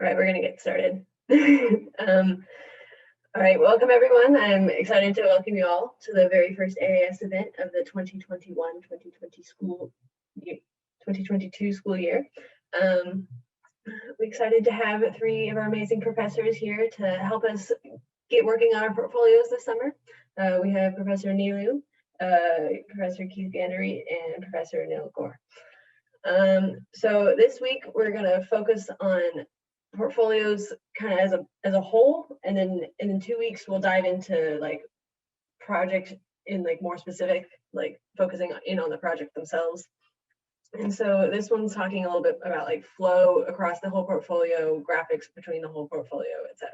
All right, we're going to get started. All right, welcome everyone. I'm excited to welcome you all to the very first AIAS event of the 2022 school year. We're excited to have three of our amazing professors here to help us get working on our portfolios this summer. We have Professor Nilu, Professor Keith Gandery, and Professor Neil Gore. So this week we're going to focus on portfolios kind of as a whole, and then in 2 weeks we'll dive into like project in like more specific, like focusing in on the project themselves. And so this one's talking a little bit about like flow across the whole portfolio, graphics between the whole portfolio, etc.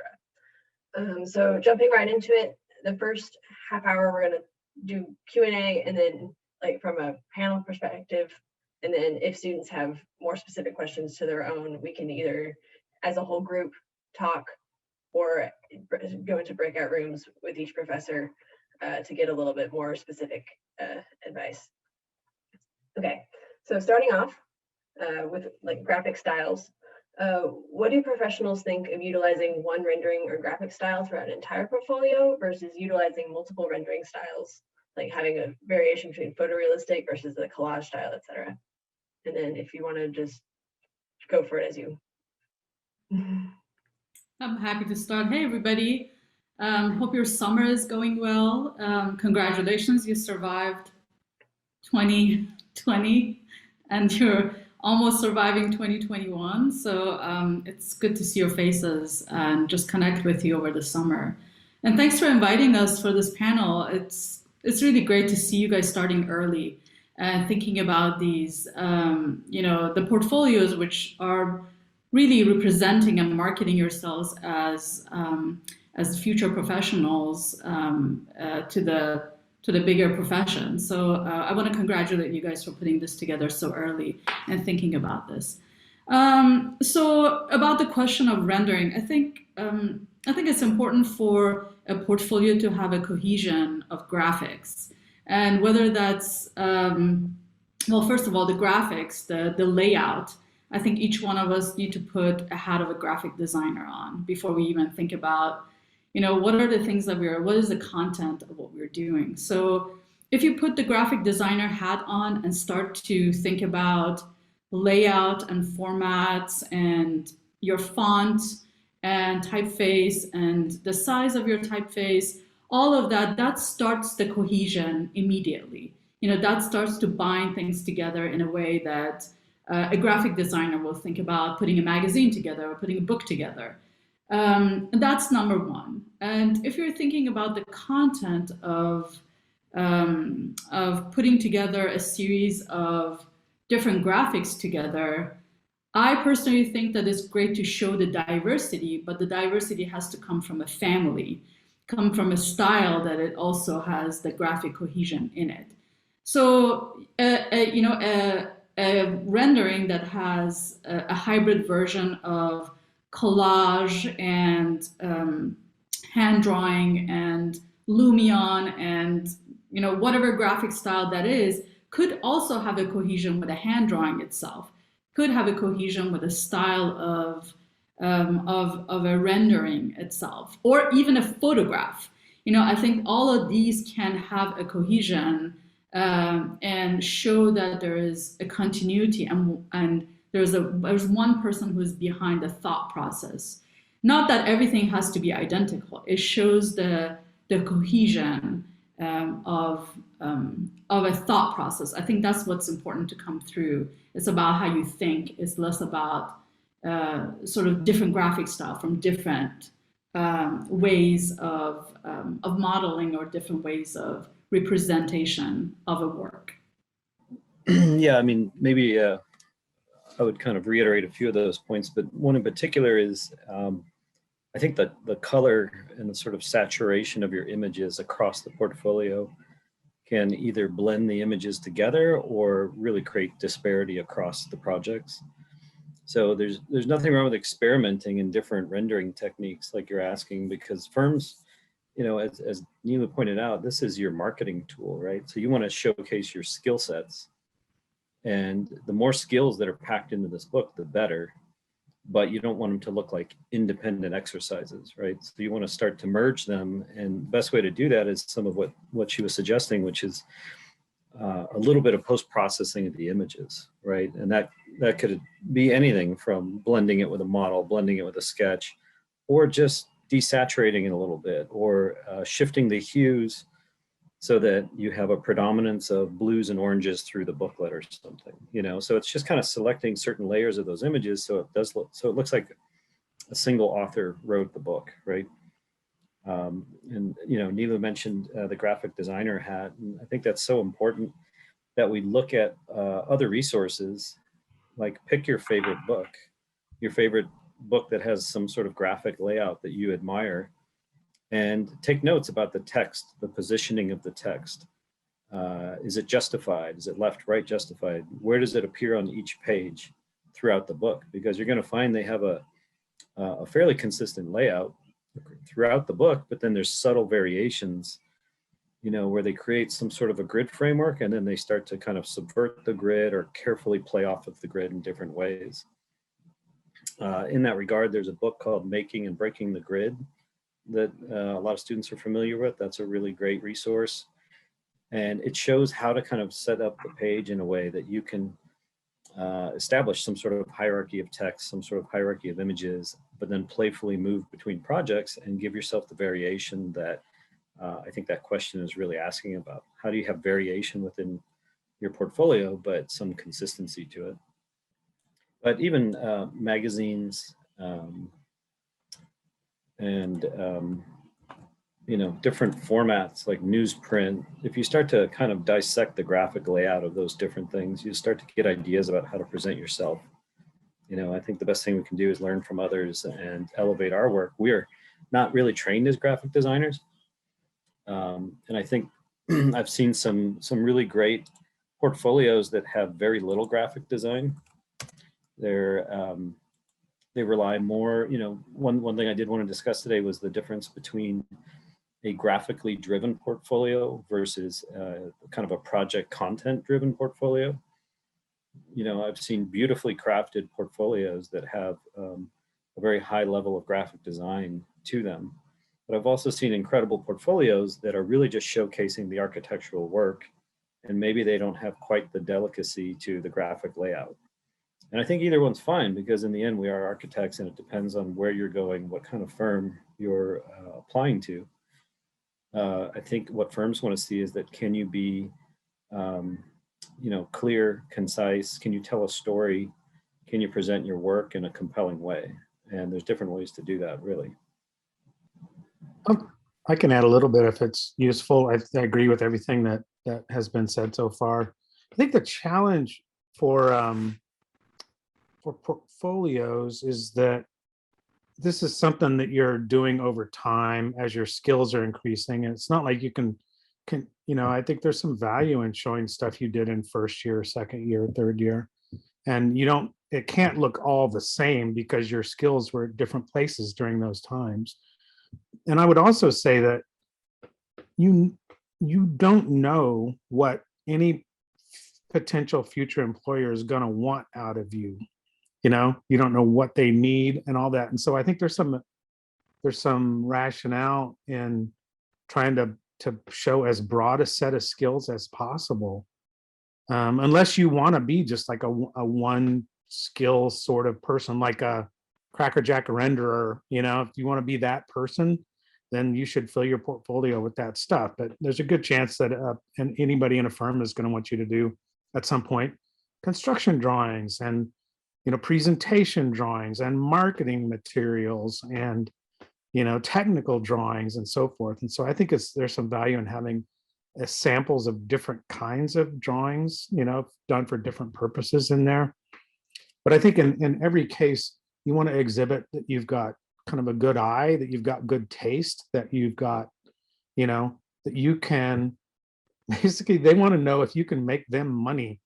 So jumping right into it, the first half hour we're going to do Q&A, and then like from a panel perspective, and then if students have more specific questions to their own, we can either as a whole group talk or go into breakout rooms with each professor to get a little bit more specific advice. Okay, so starting off with like graphic styles, what do professionals think of utilizing one rendering or graphic style throughout an entire portfolio versus utilizing multiple rendering styles, like having a variation between photorealistic versus the collage style, etc.? And then if you want to just go for it as you. I'm happy to start. Hey, everybody. Hope your summer is going well. Congratulations, you survived 2020 and you're almost surviving 2021. So it's good to see your faces and just connect with you over the summer. And thanks for inviting us for this panel. It's really great to see you guys starting early and thinking about these, the portfolios, which are really representing and marketing yourselves as future professionals to the bigger profession. So I want to congratulate you guys for putting this together so early and thinking about this. So about the question of rendering, I think it's important for a portfolio to have a cohesion of graphics, and whether that's well, first of all, the graphics, the layout. I think each one of us need to put a hat of a graphic designer on before we even think about, what are the things that what is the content of what we're doing? So if you put the graphic designer hat on and start to think about layout and formats and your font and typeface and the size of your typeface, all of that starts the cohesion immediately. That starts to bind things together in a way that a graphic designer will think about putting a magazine together or putting a book together. And that's number one. And if you're thinking about the content of putting together a series of different graphics together, I personally think that it's great to show the diversity, but the diversity has to come from a family, come from a style that it also has the graphic cohesion in it. So, a rendering that has a hybrid version of collage and hand drawing and Lumion and whatever graphic style that is, could also have a cohesion with a hand drawing itself, could have a cohesion with a style of a rendering itself, or even a photograph. I think all of these can have a cohesion and show that there is a continuity and there's one person who's behind the thought process. Not that everything has to be identical. It shows the cohesion of a thought process. I think that's what's important to come through. It's about how you think. It's less about sort of different graphic style from different ways of modeling or different ways of representation of a work. Yeah, I mean, maybe I would kind of reiterate a few of those points, but one in particular is I think that the color and the sort of saturation of your images across the portfolio can either blend the images together or really create disparity across the projects. So there's nothing wrong with experimenting in different rendering techniques like you're asking, because firms, as Neela pointed out, this is your marketing tool, right? So you want to showcase your skill sets, and the more skills that are packed into this book, the better. but you don't want them to look like independent exercises, right? So you want to start to merge them. And the best way to do that is some of what she was suggesting, which is a little bit of post-processing of the images, right? And that could be anything from blending it with a model, blending it with a sketch, or just desaturating it a little bit, or shifting the hues so that you have a predominance of blues and oranges through the booklet or something, you know? So it's just kind of selecting certain layers of those images so it looks like a single author wrote the book, right? And you know, Neela mentioned the graphic designer hat, and I think that's so important that we look at other resources, like pick your favorite book that has some sort of graphic layout that you admire, and take notes about the text, the positioning of the text. Is it justified? Is it left, right justified? Where does it appear on each page throughout the book? Because you're going to find they have a fairly consistent layout throughout the book, but then there's subtle variations, you know, where they create some sort of a grid framework and then they start to kind of subvert the grid or carefully play off of the grid in different ways. In that regard, there's a book called Making and Breaking the Grid that a lot of students are familiar with. That's a really great resource. And it shows how to kind of set up the page in a way that you can establish some sort of hierarchy of text, some sort of hierarchy of images, but then playfully move between projects and give yourself the variation that I think that question is really asking about. How do you have variation within your portfolio, but some consistency to it? But even magazines and you know, different formats like newsprint, if you start to kind of dissect the graphic layout of those different things, you start to get ideas about how to present yourself. You know, I think the best thing we can do is learn from others and elevate our work. We are not really trained as graphic designers. And I think I've seen some really great portfolios that have very little graphic design. They rely more, you know, one thing I did want to discuss today was the difference between a graphically driven portfolio versus kind of a project content driven portfolio. You know, I've seen beautifully crafted portfolios that have a very high level of graphic design to them. But I've also seen incredible portfolios that are really just showcasing the architectural work, and maybe they don't have quite the delicacy to the graphic layout. And I think either one's fine, because in the end we are architects and it depends on where you're going, what kind of firm you're applying to. I think what firms want to see is that, can you be, you know, clear, concise? Can you tell a story? Can you present your work in a compelling way? And there's different ways to do that, really. I can add a little bit if it's useful. I agree with everything that has been said so far. I think the challenge for portfolios is that this is something that you're doing over time as your skills are increasing. And it's not like you can, you know, I think there's some value in showing stuff you did in first year, second year, third year. And it can't look all the same because your skills were at different places during those times. And I would also say that you don't know what any potential future employer is going to want out of you. You know, you don't know what they need and all that. And so I think there's some rationale in trying to show as broad a set of skills as possible. Unless you want to be just like a one skill sort of person, like a crackerjack renderer, you know, if you want to be that person, then you should fill your portfolio with that stuff. But there's a good chance that and anybody in a firm is going to want you to do at some point construction drawings and, you know, presentation drawings and marketing materials and, you know, technical drawings and so forth. And so I think there's some value in having samples of different kinds of drawings, you know, done for different purposes in there. But I think in every case, you want to exhibit that you've got kind of a good eye, that you've got good taste, that you've got, you know, that you can, basically they want to know if you can make them money.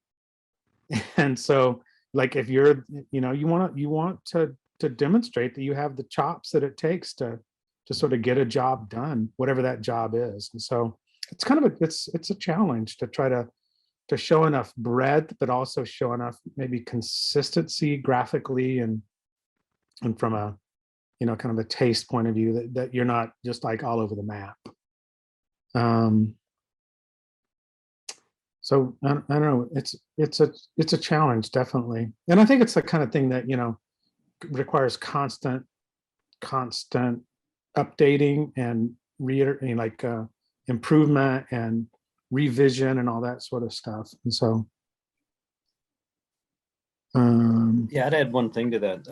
And so like if you're, you know, you want to demonstrate that you have the chops that it takes to sort of get a job done, whatever that job is. And so it's kind of it's a challenge to try to show enough breadth, but also show enough maybe consistency graphically and and from a, kind of a taste point of view, that you're not just like all over the map. So I don't know, it's a challenge, definitely. And I think it's the kind of thing that, requires constant updating and reiterating, like improvement and revision and all that sort of stuff. And so yeah, I'd add one thing to that.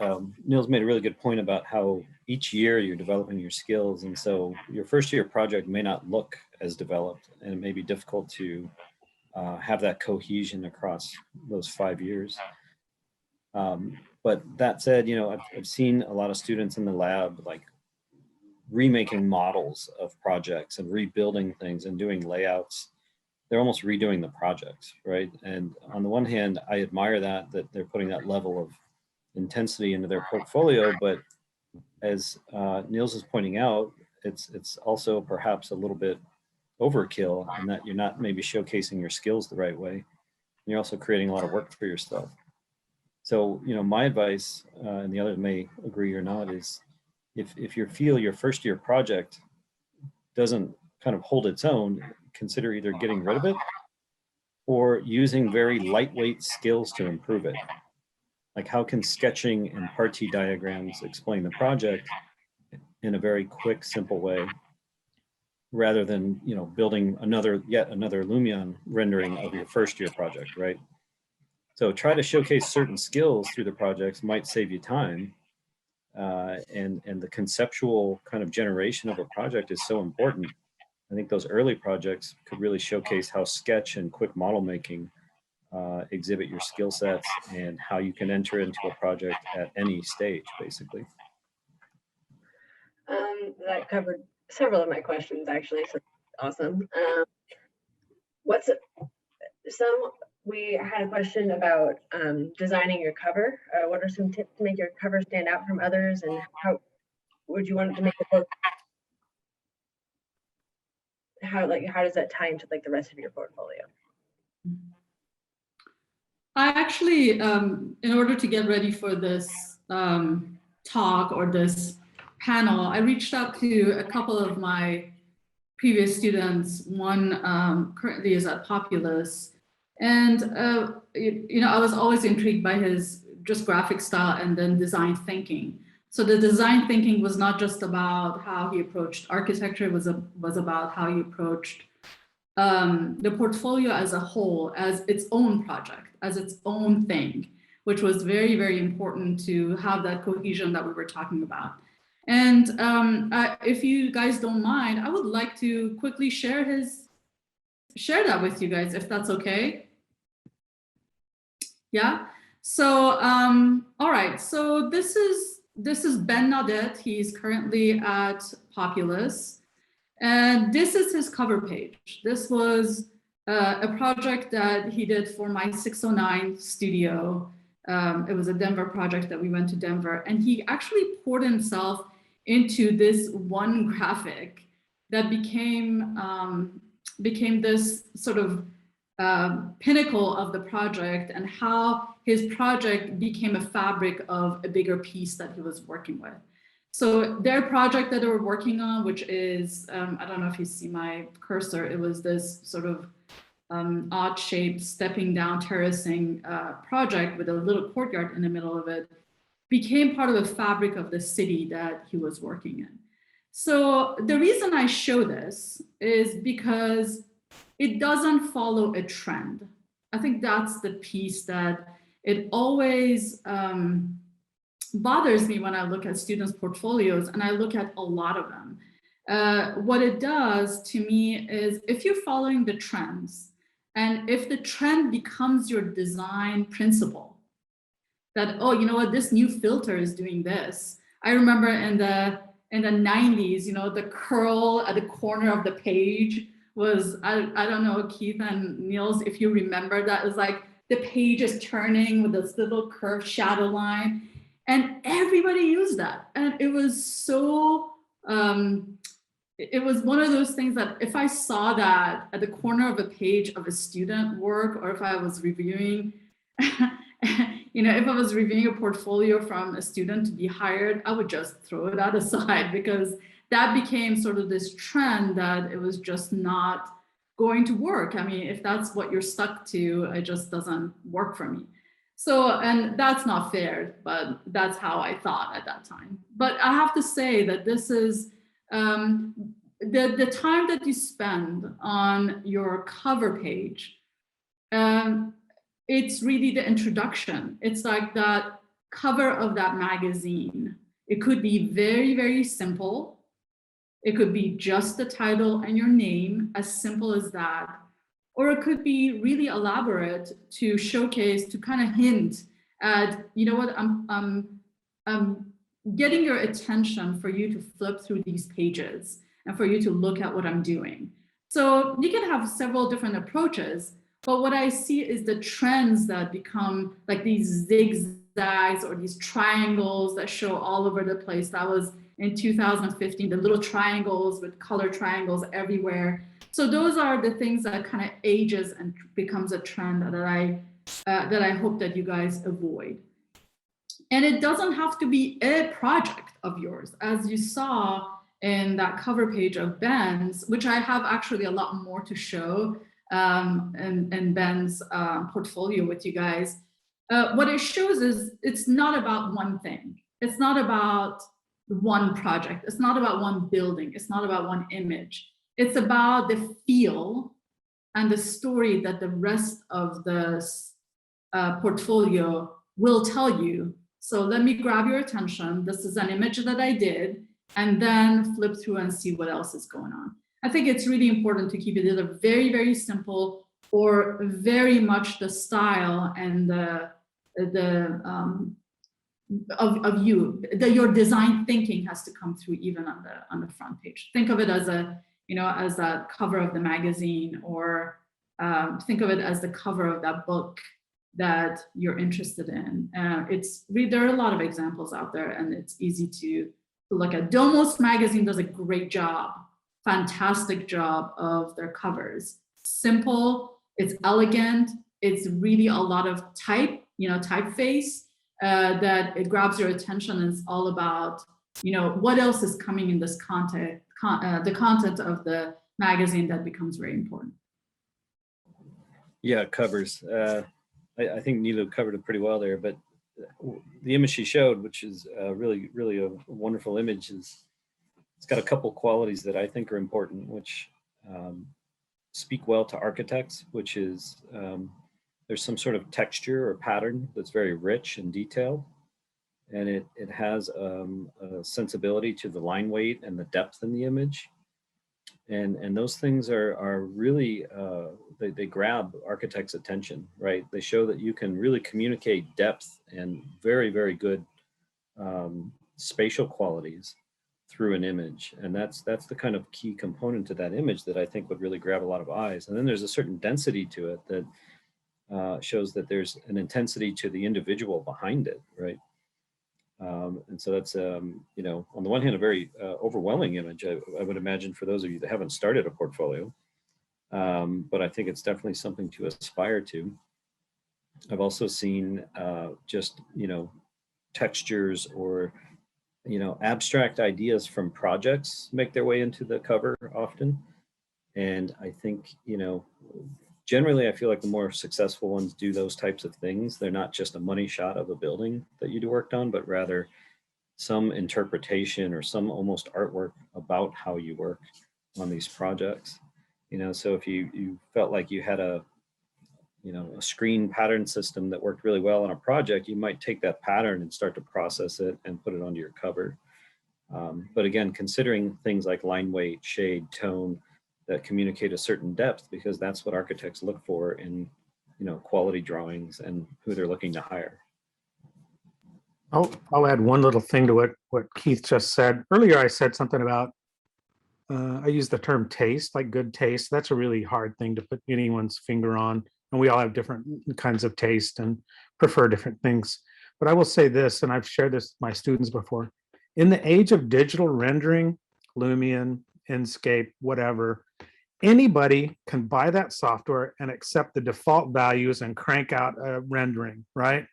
Neil's made a really good point about how each year you're developing your skills, and so your first year project may not look as developed, and it may be difficult to have that cohesion across those 5 years. But that said, I've seen a lot of students in the lab like remaking models of projects and rebuilding things and doing layouts. They're almost redoing the projects, right? And on the one hand, I admire that they're putting that level of intensity into their portfolio, but as Niels is pointing out, it's also perhaps a little bit overkill in that you're not maybe showcasing your skills the right way. And you're also creating a lot of work for yourself. So, my advice, and the others may agree or not, is if you feel your first year project doesn't kind of hold its own, consider either getting rid of it or using very lightweight skills to improve it. Like, how can sketching and party diagrams explain the project in a very quick, simple way, rather than building yet another Lumion rendering of your first year project, right? So try to showcase certain skills through the projects might save you time. And the conceptual kind of generation of a project is so important. I think those early projects could really showcase how sketch and quick model making exhibit your skill sets and how you can enter into a project at any stage, basically. That covered several of my questions, actually, so awesome. We had a question about designing your cover. What are some tips to make your cover stand out from others, and how would you want it to make the book? How does that tie into like the rest of your portfolio? I actually, in order to get ready for this talk or this panel, I reached out to a couple of my previous students. One currently is at Populous, and I was always intrigued by his just graphic style and then design thinking. So the design thinking was not just about how he approached architecture, it was about how he approached the portfolio as a whole, as its own project, as its own thing, which was very, very important to have that cohesion that we were talking about. And if you guys don't mind, I would like to quickly share that with you guys, if that's okay. Yeah. So all right. So this is Ben Naudet. He's currently at Populous. And this is his cover page. This was a project that he did for my 609 studio. It was a Denver project that we went to Denver, and he actually poured himself into this one graphic that became this sort of pinnacle of the project, and how his project became a fabric of a bigger piece that he was working with. So their project that they were working on, which is, I don't know if you see my cursor, it was this sort of odd shaped stepping down terracing project with a little courtyard in the middle of it, became part of the fabric of the city that he was working in. So the reason I show this is because it doesn't follow a trend. I think that's the piece that it always bothers me when I look at students' portfolios, and I look at a lot of them. What it does to me is, if you're following the trends, and if the trend becomes your design principle, that, oh, you know what, this new filter is doing this. I remember in the 90s, the curl at the corner of the page was, I don't know, Keith and Niels, if you remember that, it was like the page is turning with this little curved shadow line. And everybody used that. And it was so, it was one of those things that if I saw that at the corner of a page of a student work, or if I was reviewing, you know, if I was reviewing a portfolio from a student to be hired, I would just throw it out aside because that became sort of this trend that it was just not going to work. I mean, if that's what you're stuck to, it just doesn't work for me. So, and that's not fair, but that's how I thought at that time. But I have to say that this is the time that you spend on your cover page. It's really the introduction. It's like that cover of that magazine. It could be very, very simple. It could be just the title and your name, as simple as that. Or it could be really elaborate to showcase, to kind of hint at, you know what, I'm getting your attention for you to flip through these pages and for you to look at what I'm doing. So you can have several different approaches, but what I see is the trends that become like these zigzags or these triangles that show all over the place. That was in 2015, the little triangles with color triangles everywhere. So those are the things that kind of ages and becomes a trend that I hope that you guys avoid. And it doesn't have to be a project of yours, as you saw in that cover page of Ben's, which I have actually a lot more to show in Ben's portfolio with you guys. What it shows is it's not about one thing. It's not about one project. It's not about one building. It's not about one image. It's about the feel and the story that the rest of the portfolio will tell you. So let me grab your attention. This is an image that I did, and then flip through and see what else is going on. I think it's really important to keep it either very, very simple or very much the style and of you. Your design thinking has to come through even on the front page. Think of it as as that cover of the magazine, or think of it as the cover of that book that you're interested in. There are a lot of examples out there, and it's easy to look at. Domos magazine does a great job, fantastic job of their covers. Simple, it's elegant, it's really a lot of typeface that it grabs your attention, and it's all about what else is coming in this content, the content of the magazine that becomes very important. Yeah, covers. I think Nilo covered it pretty well there, but the image she showed, which is really, really a wonderful image, it's got a couple qualities that I think are important, which speak well to architects, which is there's some sort of texture or pattern that's very rich and detailed, and it has a sensibility to the line weight and the depth in the image. And those things are really, they grab architects' attention, right? They show that you can really communicate depth and very, very good spatial qualities through an image. And that's the kind of key component to that image that I think would really grab a lot of eyes. And then there's a certain density to it that shows that there's an intensity to the individual behind it, right? And so that's, on the one hand, a very overwhelming image, I would imagine, for those of you that haven't started a portfolio. But I think it's definitely something to aspire to. I've also seen just, textures or, abstract ideas from projects make their way into the cover often. And I think, generally, I feel like the more successful ones do those types of things. They're not just a money shot of a building that you worked on, but rather some interpretation or some almost artwork about how you work on these projects. So if you felt like you had a screen pattern system that worked really well on a project, you might take that pattern and start to process it and put it onto your cover. But again, considering things like line weight, shade, tone, that communicate a certain depth, because that's what architects look for in quality drawings and who they're looking to hire. I'll add one little thing to what Keith just said. Earlier I said something about I used the term taste, like good taste. That's a really hard thing to put anyone's finger on, and we all have different kinds of taste and prefer different things. But I will say this, and I've shared this with my students before. In the age of digital rendering, Lumion, Inkscape, whatever, anybody can buy that software and accept the default values and crank out a rendering, right?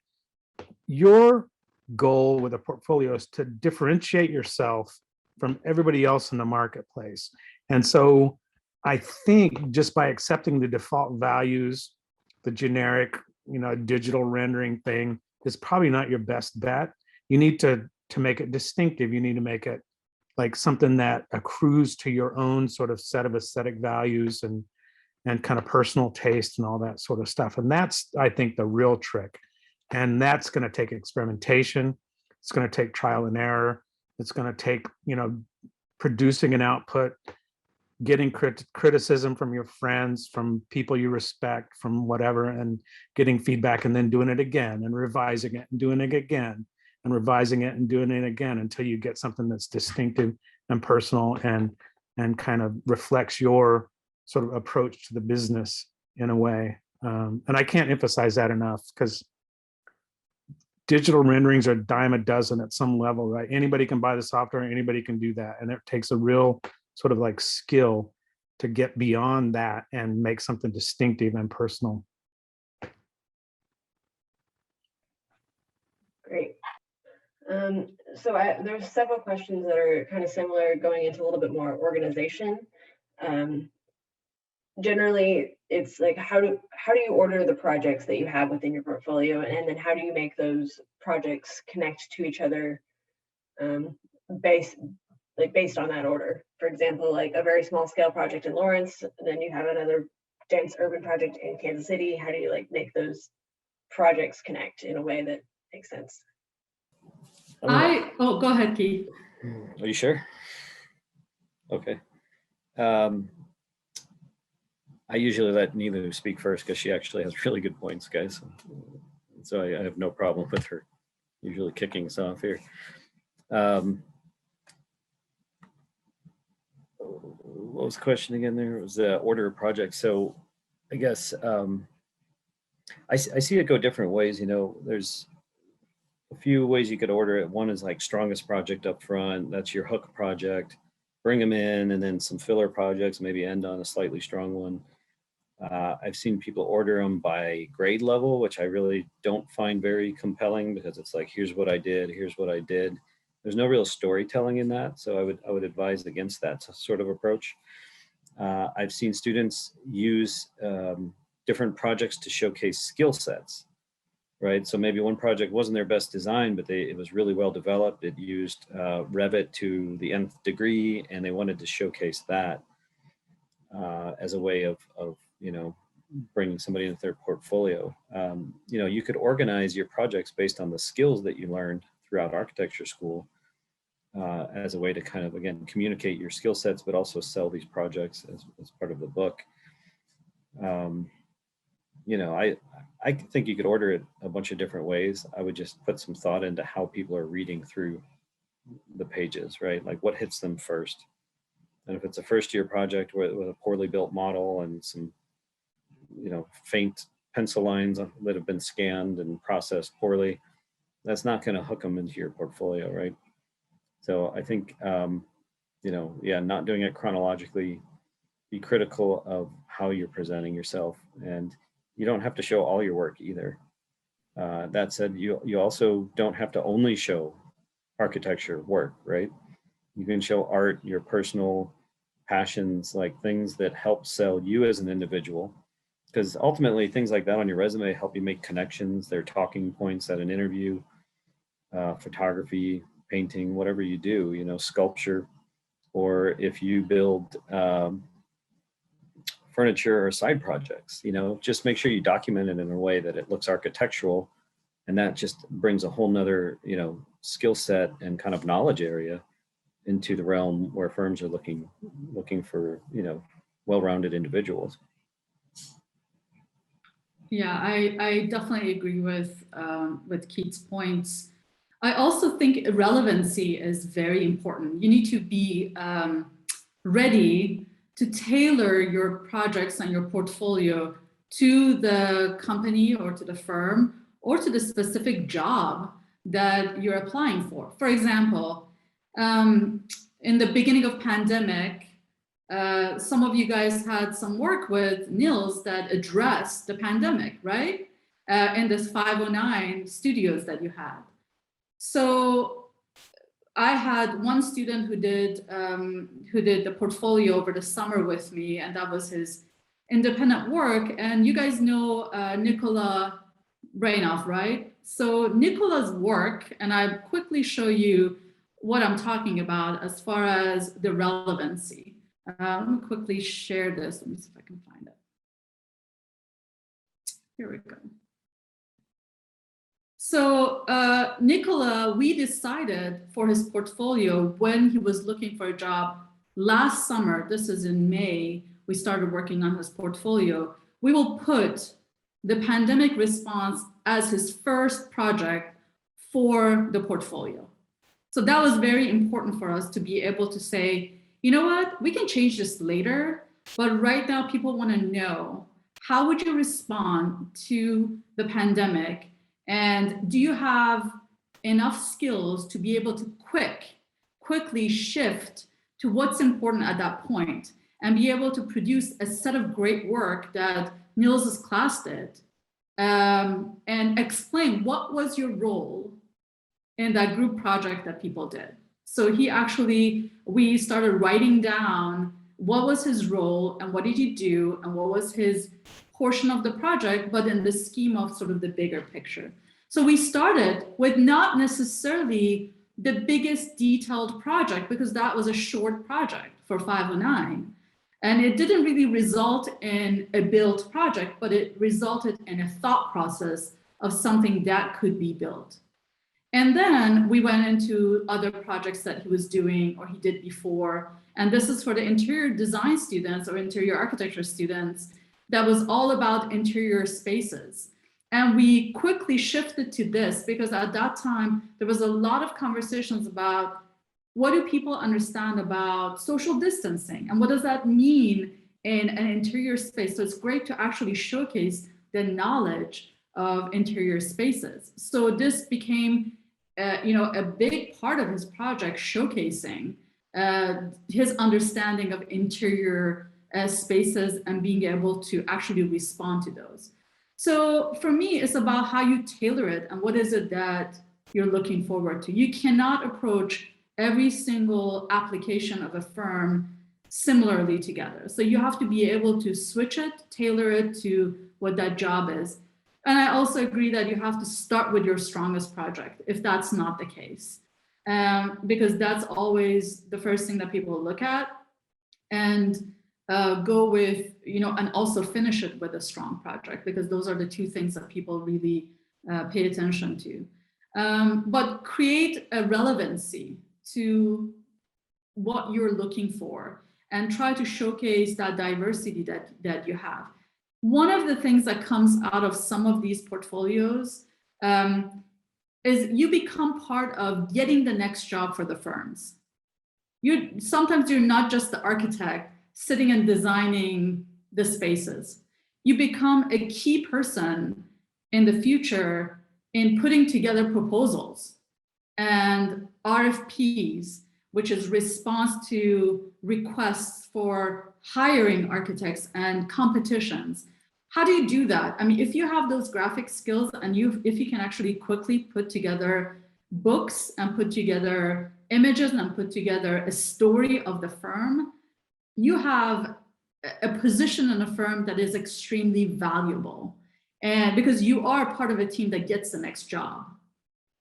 your goal with a portfolio is to differentiate yourself from everybody else in the marketplace. And so I think just by accepting the default values, the generic, digital rendering thing is probably not your best bet. You need to make it distinctive. You need to make it like something that accrues to your own sort of set of aesthetic values and kind of personal taste and all that sort of stuff. And that's, I think, the real trick. And that's going to take experimentation. It's going to take trial and error. It's going to take, producing an output, getting criticism from your friends, from people you respect, from whatever, and getting feedback, and then doing it again and revising it and doing it again and revising it and doing it again until you get something that's distinctive and personal and kind of reflects your sort of approach to the business in a way. And I can't emphasize that enough, because digital renderings are a dime a dozen at some level, right? Anybody can buy the software, anybody can do that. And it takes a real sort of like skill to get beyond that and make something distinctive and personal. Great. So there's several questions that are kind of similar, going into a little bit more organization. Generally, it's like, how do you order the projects that you have within your portfolio, and then how do you make those projects connect to each other based on that order? For example, like a very small scale project in Lawrence, then you have another dense urban project in Kansas City. How do you like make those projects connect in a way that makes sense? Go ahead, Keith. Are you sure? Okay. I usually let Nilu speak first because she actually has really good points, guys. So I have no problem with her usually kicking us off here. What was the question again there? It was the order of projects. So I guess I see it go different ways. There's a few ways you could order it. One is like strongest project up front. That's your hook project. Bring them in, and then some filler projects, maybe end on a slightly strong one. I've seen people order them by grade level, which I really don't find very compelling, because it's like, here's what I did, here's what I did. There's no real storytelling in that. So I would advise against that sort of approach. I've seen students use different projects to showcase skill sets, right? So maybe one project wasn't their best design, but it was really well developed. It used Revit to the nth degree, and they wanted to showcase that as a way of bringing somebody into their portfolio. You could organize your projects based on the skills that you learned throughout architecture school as a way to kind of, again, communicate your skill sets, but also sell these projects as part of the book. I think you could order it a bunch of different ways. I would just put some thought into how people are reading through the pages, right? Like what hits them first. And if it's a first year project with a poorly built model and some, faint pencil lines that have been scanned and processed poorly, that's not going to hook them into your portfolio, right? So I think, not doing it chronologically, be critical of how you're presenting yourself. And you don't have to show all your work either. That said, you also don't have to only show architecture work, right? You can show art, your personal passions, like things that help sell you as an individual. Because ultimately, things like that on your resume help you make connections. They're talking points at an interview, photography, painting, whatever you do, sculpture, or if you build furniture or side projects, just make sure you document it in a way that it looks architectural. And that just brings a whole nother, skill set and kind of knowledge area into the realm where firms are looking for, well-rounded individuals. Yeah, I definitely agree with Keith's points. I also think relevancy is very important. You need to be ready to tailor your projects and your portfolio to the company or to the firm or to the specific job that you're applying for. For example, in the beginning of pandemic, some of you guys had some work with Nils that addressed the pandemic, right? in this 509 studios that you had. So I had one student who did the portfolio over the summer with me, and that was his independent work. And you guys know Nicola Brainoff, right? So Nicola's work, and I quickly show you what I'm talking about as far as the relevancy. Let me quickly share this. Let me see if I can find it. Here we go. So Nicola, we decided for his portfolio when he was looking for a job last summer, this is in May, we started working on his portfolio. We will put the pandemic response as his first project for the portfolio. So that was very important for us to be able to say, you know what, we can change this later, but right now people want to know, how would you respond to the pandemic? And do you have enough skills to be able to quickly shift to what's important at that point and be able to produce a set of great work that Niels's class did, and explain what was your role in that group project that people did. So we started writing down what was his role and what did he do and what was his portion of the project, but in the scheme of sort of the bigger picture. So we started with not necessarily the biggest detailed project, because that was a short project for 509. And it didn't really result in a built project, but it resulted in a thought process of something that could be built. And then we went into other projects that he was doing or he did before. And this is for the interior design students or interior architecture students. That was all about interior spaces. And we quickly shifted to this because at that time, there was a lot of conversations about what do people understand about social distancing and what does that mean in an interior space? So it's great to actually showcase the knowledge of interior spaces. So this became a big part of his project, showcasing his understanding of interior spaces and being able to actually respond to those. So for me, it's about how you tailor it and what is it that you're looking forward to. You cannot approach every single application of a firm similarly together. So you have to be able to switch it, tailor it to what that job is. And I also agree that you have to start with your strongest project if that's not the case, because that's always the first thing that people look at, and go with, and also finish it with a strong project, because those are the two things that people really pay attention to. But create a relevancy to what you're looking for and try to showcase that diversity that you have. One of the things that comes out of some of these portfolios is you become part of getting the next job for the firms. Sometimes you're not just the architect sitting and designing the spaces. You become a key person in the future in putting together proposals and RFPs, which is response to requests for hiring architects and competitions. How do you do that? I mean, if you have those graphic skills and if you can actually quickly put together books and put together images and put together a story of the firm, you have a position in a firm that is extremely valuable. And because you are part of a team that gets the next job.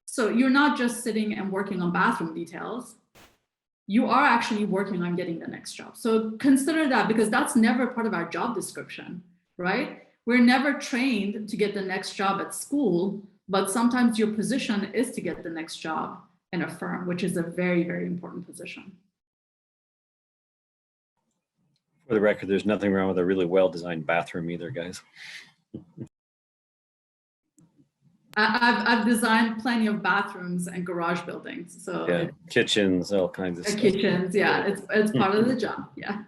So you're not just sitting and working on bathroom details. You are actually working on getting the next job. So consider that, because that's never part of our job description, right? We're never trained to get the next job at school, but sometimes your position is to get the next job in a firm, which is a very, very important position. For the record, there's nothing wrong with a really well-designed bathroom either, guys. I've designed plenty of bathrooms and garage buildings. So yeah, kitchens, all kinds of stuff. Kitchens, yeah, it's part of the job, yeah.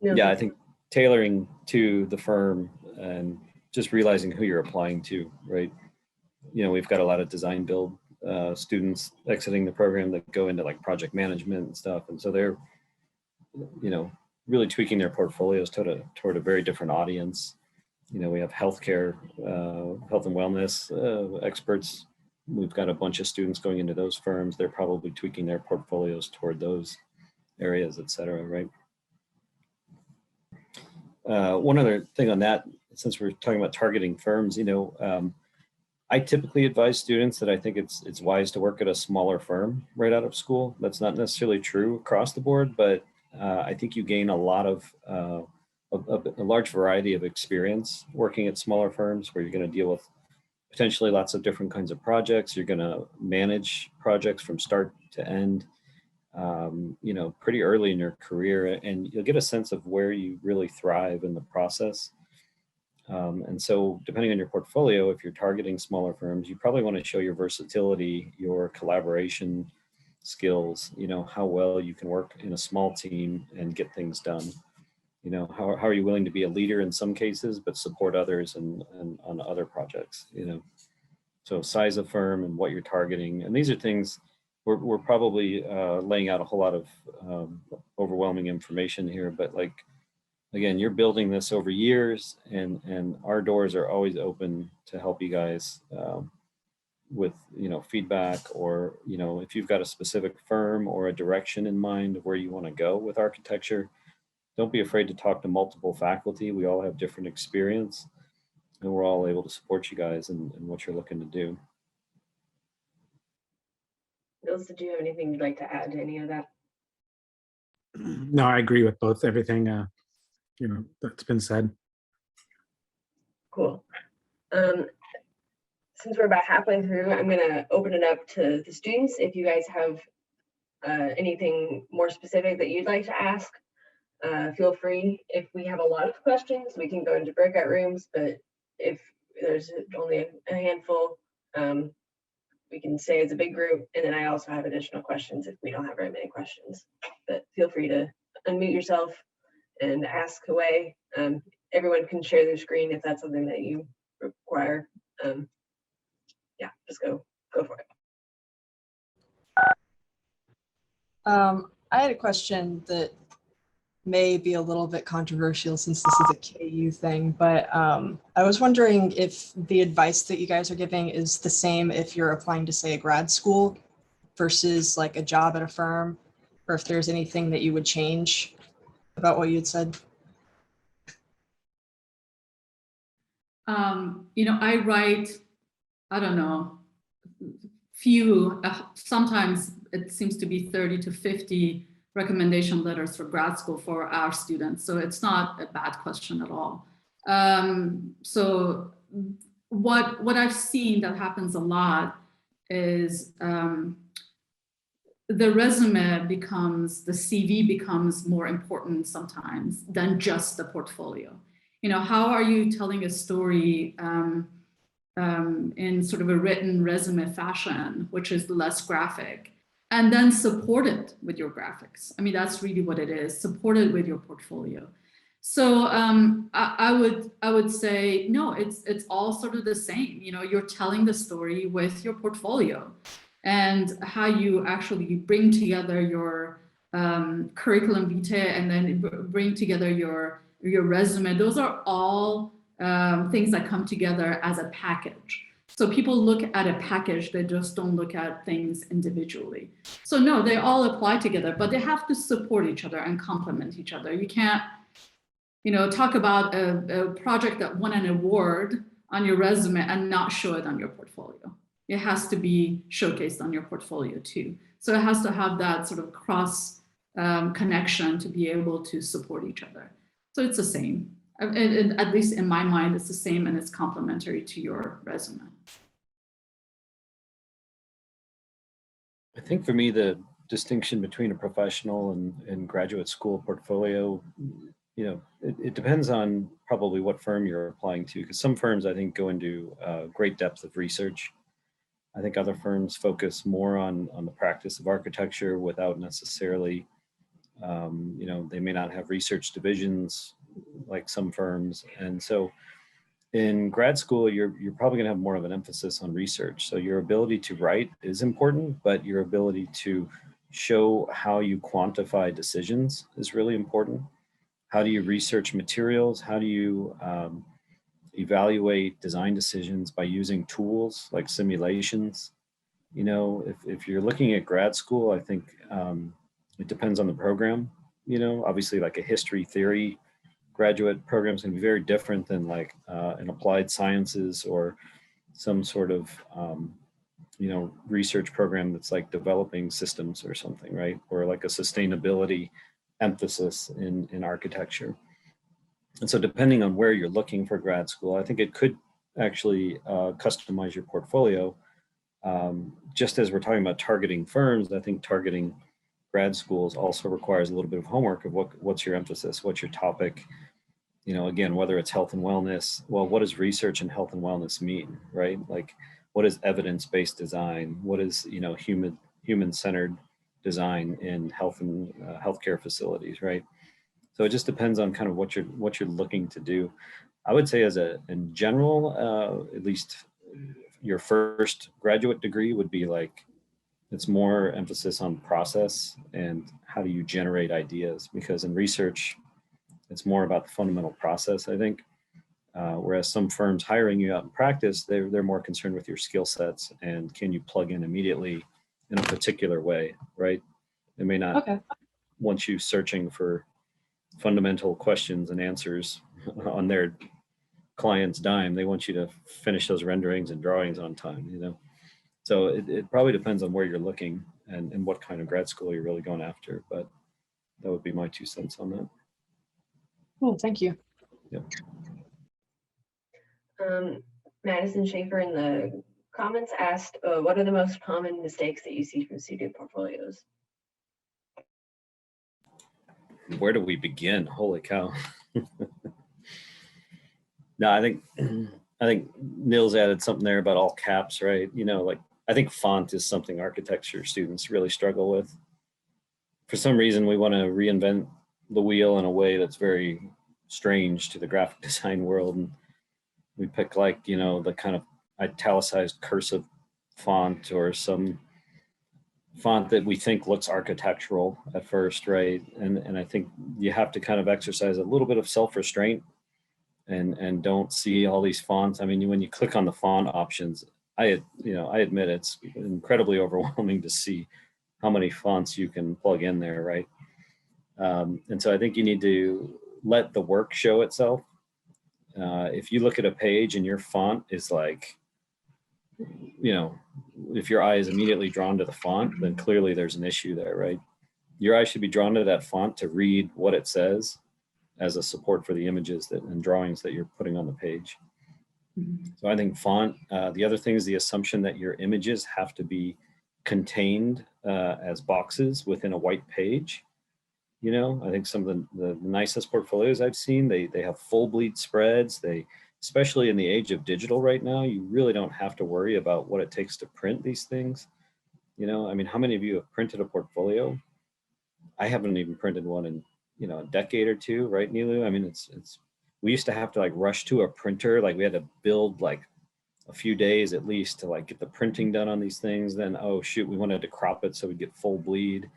Yeah, I think tailoring to the firm and just realizing who you're applying to, right? We've got a lot of design build students exiting the program that go into like project management and stuff. And so they're, really tweaking their portfolios toward a very different audience. we have healthcare, health and wellness experts. We've got a bunch of students going into those firms. They're probably tweaking their portfolios toward those areas, et cetera, right? One other thing on that, since we're talking about targeting firms, I typically advise students that I think it's wise to work at a smaller firm right out of school. That's not necessarily true across the board, but I think you gain a lot of a large variety of experience working at smaller firms where you're going to deal with potentially lots of different kinds of projects. You're going to manage projects from start to end, pretty early in your career, and you'll get a sense of where you really thrive in the process. And so depending on your portfolio, if you're targeting smaller firms, you probably want to show your versatility, your collaboration skills, how well you can work in a small team and get things done. How are you willing to be a leader in some cases, but support others and on other projects, So size of firm and what you're targeting. And these are things we're probably laying out a whole lot of overwhelming information here, but again, you're building this over years, and our doors are always open to help you guys with feedback, or if you've got a specific firm or a direction in mind of where you want to go with architecture. Don't be afraid to talk to multiple faculty. We all have different experience, and we're all able to support you guys in what you're looking to do. Nils, did you have anything you'd like to add to any of that? No, I agree with everything that's been said. Cool. Since we're about halfway through, I'm going to open it up to the students. If you guys have anything more specific that you'd like to ask, feel free. If we have a lot of questions, we can go into breakout rooms, but if there's only a handful, we can say it's a big group. And then I also have additional questions if we don't have very many questions, but feel free to unmute yourself and ask away. Everyone can share their screen if that's something that you require. Yeah, just go for it. I had a question that may be a little bit controversial since this is a KU thing, but I was wondering if the advice that you guys are giving is the same if you're applying to, say, a grad school versus like a job at a firm, or if there's anything that you would change about what you had said. I write, I don't know, sometimes it seems to be 30 to 50 recommendation letters for grad school for our students. So it's not a bad question at all. So what I've seen that happens a lot is the resume the CV becomes more important sometimes than just the portfolio. How are you telling a story in sort of a written resume fashion, which is less graphic, and then support it with your graphics? I mean, that's really what it is. Support it with your portfolio. So I would say, no, it's all sort of the same. You're telling the story with your portfolio, and how you actually bring together your curriculum vitae and then bring together your resume. Those are all things that come together as a package. So people look at a package, they just don't look at things individually. So no, they all apply together, but they have to support each other and complement each other. You can't, talk about a project that won an award on your resume and not show it on your portfolio. It has to be showcased on your portfolio too. So it has to have that sort of cross connection to be able to support each other. So it's the same. At least in my mind, it's the same, and it's complementary to your resume. I think for me, the distinction between a professional and graduate school portfolio, it depends on probably what firm you're applying to, because some firms I think go into great depth of research. I think other firms focus more on the practice of architecture without necessarily, they may not have research divisions like some firms. And so in grad school, you're probably going to have more of an emphasis on research. So your ability to write is important, but your ability to show how you quantify decisions is really important. How do you research materials? How do you evaluate design decisions by using tools like simulations. You know, if you're looking at grad school, I think it depends on the program. You know, obviously like a history theory graduate program is going to be very different than like an applied sciences or some sort of you know, research program that's like developing systems or something, right? Or like a sustainability emphasis in architecture. And so depending on where you're looking for grad school, I think it could actually customize your portfolio. Just as we're talking about targeting firms, I think targeting grad schools also requires a little bit of homework of what's your emphasis, what's your topic, you know, again, whether it's health and wellness. Well, what does research and health and wellness mean, right? Like, what is evidence-based design? What is, you know, human-centered design in health and healthcare facilities, right? So it just depends on kind of what you're looking to do. I would say in general, at least your first graduate degree would be like, it's more emphasis on process and how do you generate ideas, because in research, it's more about the fundamental process, I think. Whereas some firms hiring you out in practice, they're more concerned with your skill sets and can you plug in immediately in a particular way, right? They may not want you searching for fundamental questions and answers on their client's dime. They want you to finish those renderings and drawings on time, you know? So it probably depends on where you're looking and what kind of grad school you're really going after, but that would be my 2 cents on that. Cool, thank you. Yeah. Madison Schaefer in the comments asked, what are the most common mistakes that you see from student portfolios? Where do we begin? Holy cow. No, I think Nils added something there about all caps, right? You know, like I think font is something architecture students really struggle with. For some reason, we want to reinvent the wheel in a way that's very strange to the graphic design world. And we pick like, you know, the kind of italicized cursive font or some font that we think looks architectural at first, right? And I think you have to kind of exercise a little bit of self-restraint and don't see all these fonts. I mean, when you click on the font options, I admit it's incredibly overwhelming to see how many fonts you can plug in there, right? And so I think you need to let the work show itself. If you look at a page and your font is like, you know, if your eye is immediately drawn to the font, then clearly there's an issue there, right? Your eye should be drawn to that font to read what it says as a support for the images and drawings that you're putting on the page. So I think font, the other thing is the assumption that your images have to be contained as boxes within a white page. You know, I think some of the nicest portfolios I've seen, they have full bleed spreads. Especially in the age of digital right now, you really don't have to worry about what it takes to print these things. You know, I mean, how many of you have printed a portfolio? I haven't even printed one in, you know, a decade or two, right, Nilu? I mean, we used to have to like rush to a printer. Like we had to build like a few days at least to like get the printing done on these things. Then, oh shoot, we wanted to crop it so we get full bleed.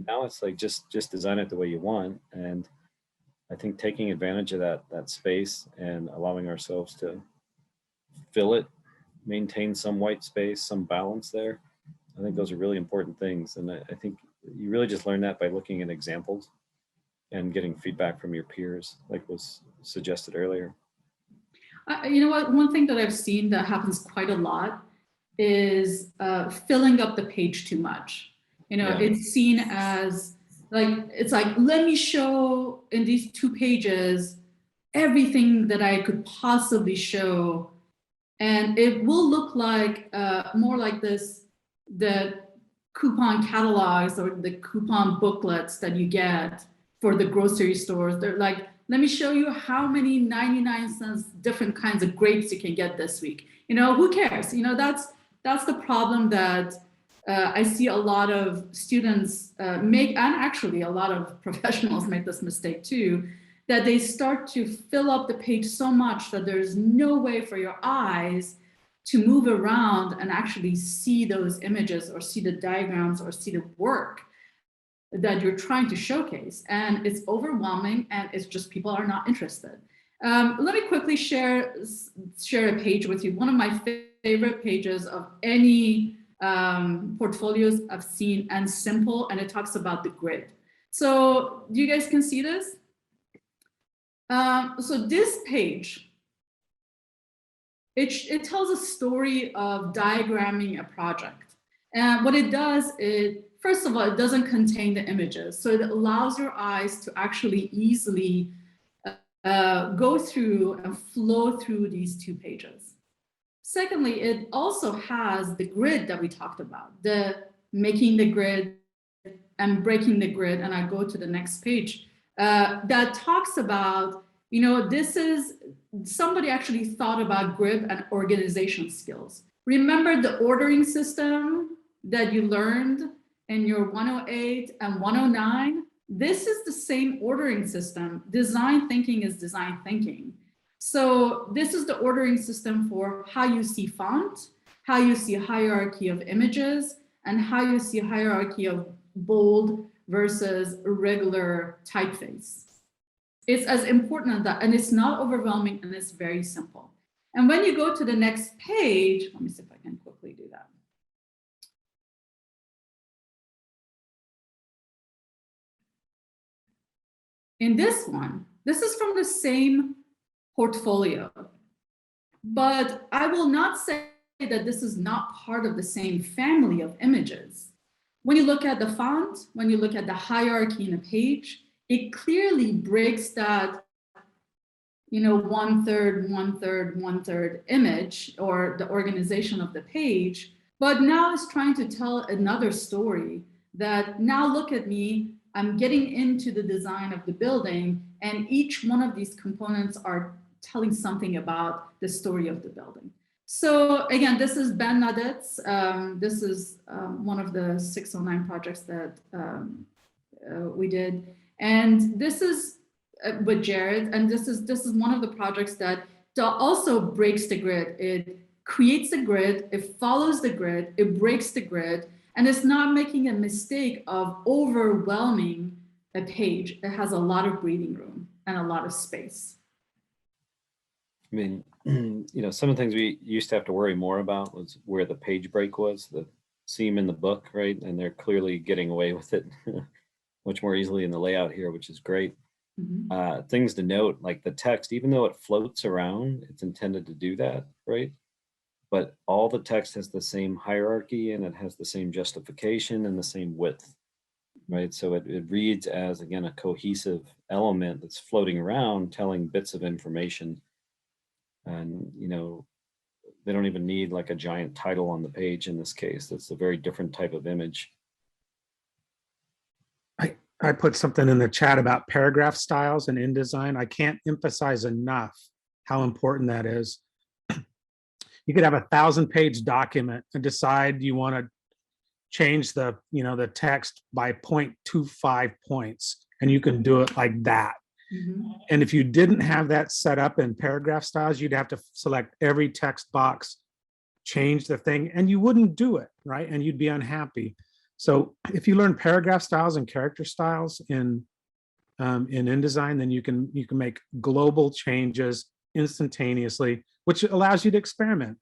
Now it's like, just design it the way you want. And I think taking advantage of that space and allowing ourselves to fill it, maintain some white space, some balance there. I think those are really important things. And I think you really just learn that by looking at examples and getting feedback from your peers, like was suggested earlier. You know what, one thing that I've seen that happens quite a lot is filling up the page too much. You know, it's seen as like, it's like, let me show in these 2 pages everything that I could possibly show. And it will look like more like the coupon catalogs or the coupon booklets that you get for the grocery stores. They're like, let me show you how many 99-cent different kinds of grapes you can get this week. You know, who cares? You know, that's the problem that I see a lot of students make, and actually a lot of professionals make this mistake too, that they start to fill up the page so much that there's no way for your eyes to move around and actually see those images or see the diagrams or see the work that you're trying to showcase. And it's overwhelming, and it's just people are not interested. Let me quickly share a page with you. One of my favorite pages of any portfolios I've seen, and simple, and it talks about the grid. So you guys can see this? So this page, it tells a story of diagramming a project. And what it does, first of all, it doesn't contain the images. So it allows your eyes to actually easily go through and flow through these two pages. Secondly, it also has the grid that we talked about, the making the grid and breaking the grid. And I go to the next page that talks about, you know, this is somebody actually thought about grid and organization skills. Remember the ordering system that you learned in your 108 and 109? This is the same ordering system. Design thinking is design thinking. So this is the ordering system for how you see font, how you see hierarchy of images, and how you see hierarchy of bold versus regular typeface. It's as important as that, and it's not overwhelming, and it's very simple. And when you go to the next page, let me see if I can quickly do that. In this one, this is from the same portfolio, but I will not say that this is not part of the same family of images. When you look at the font, when you look at the hierarchy in a page, it clearly breaks that, you know, 1/3, 1/3, 1/3 image, or the organization of the page, but now it's trying to tell another story that now look at me, I'm getting into the design of the building, and each one of these components are telling something about the story of the building. So again, this is Ben Nadet's. This is one of the 609 projects that we did. And this is with Jared, and this is one of the projects that also breaks the grid. It creates the grid, it follows the grid, it breaks the grid, and it's not making a mistake of overwhelming a page. It has a lot of breathing room and a lot of space. I mean, you know, some of the things we used to have to worry more about was where the page break was, the seam in the book, right? And they're clearly getting away with it much more easily in the layout here, which is great. Mm-hmm. Things to note, like the text, even though it floats around, it's intended to do that, right? But all the text has the same hierarchy, and it has the same justification and the same width, right? So it reads as, again, a cohesive element that's floating around, telling bits of information. And, you know, they don't even need like a giant title on the page in this case. That's a very different type of image. I put something in the chat about paragraph styles and InDesign. I can't emphasize enough how important that is. You could have a 1,000-page document and decide you want to change the, you know, the text by 0.25 points, and you can do it like that. Mm-hmm. And if you didn't have that set up in paragraph styles, you'd have to select every text box, change the thing, and you wouldn't do it, right? And you'd be unhappy. So if you learn paragraph styles and character styles in InDesign, then you can make global changes instantaneously, which allows you to experiment.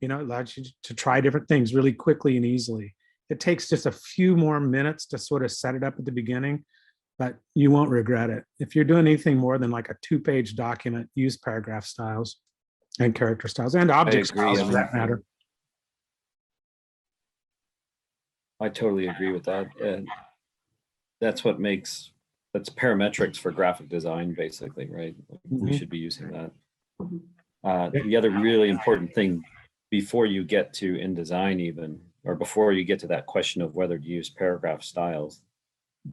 You know, it allows you to try different things really quickly and easily. It takes just a few more minutes to sort of set it up at the beginning, but you won't regret it. If you're doing anything more than like a 2-page document, use paragraph styles and character styles and object styles for that matter. I totally agree with that. And that's what makes, that's parametrics for graphic design, basically, right? Mm-hmm. We should be using that. The other really important thing before you get to InDesign even, or before you get to that question of whether to use paragraph styles,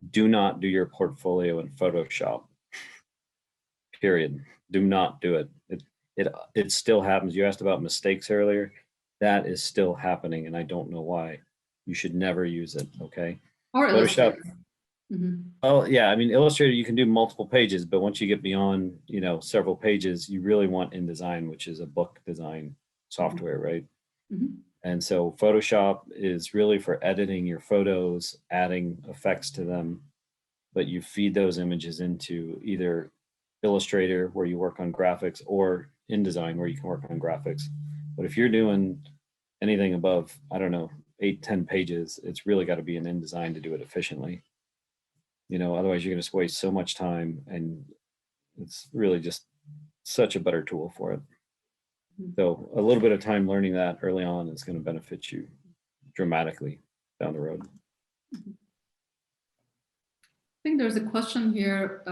do not do your portfolio in Photoshop, period. Do not do it. It still happens. You asked about mistakes earlier. That is still happening, and I don't know why. You should never use it, okay? Or Photoshop. Mm-hmm. Oh yeah, I mean, Illustrator, you can do multiple pages, but once you get beyond, you know, several pages, you really want InDesign, which is a book design software, mm-hmm. right? Mm-hmm. And so Photoshop is really for editing your photos, adding effects to them, but you feed those images into either Illustrator where you work on graphics, or InDesign where you can work on graphics. But if you're doing anything above, I don't know, 8-10 pages, it's really got to be in InDesign to do it efficiently. Otherwise you're going to waste so much time, and it's really just such a better tool for it. So a little bit of time learning that early on is going to benefit you dramatically down the road. I think there's a question here,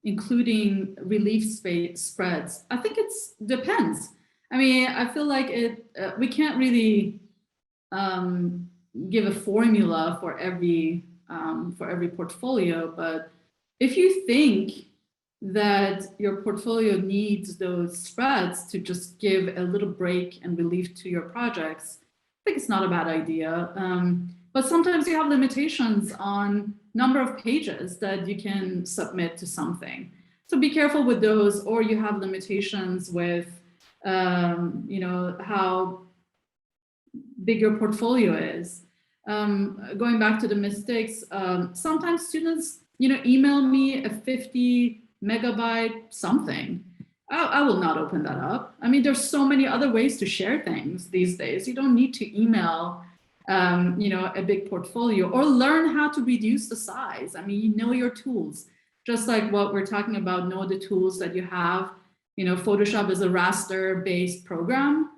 including relief spreads. I think it depends. I mean, I feel like we can't really give a formula for every portfolio, but if you think that your portfolio needs those spreads to just give a little break and relief to your projects, I think it's not a bad idea. But sometimes you have limitations on number of pages that you can submit to something. So be careful with those, or you have limitations with, how big your portfolio is. Going back to the mistakes, sometimes students, email me a 50 megabyte something. I will not open that up. I mean, there's so many other ways to share things these days. You don't need to email, a big portfolio, or learn how to reduce the size. I mean, your tools, just like what we're talking about, know the tools that you have. Photoshop is a raster-based program.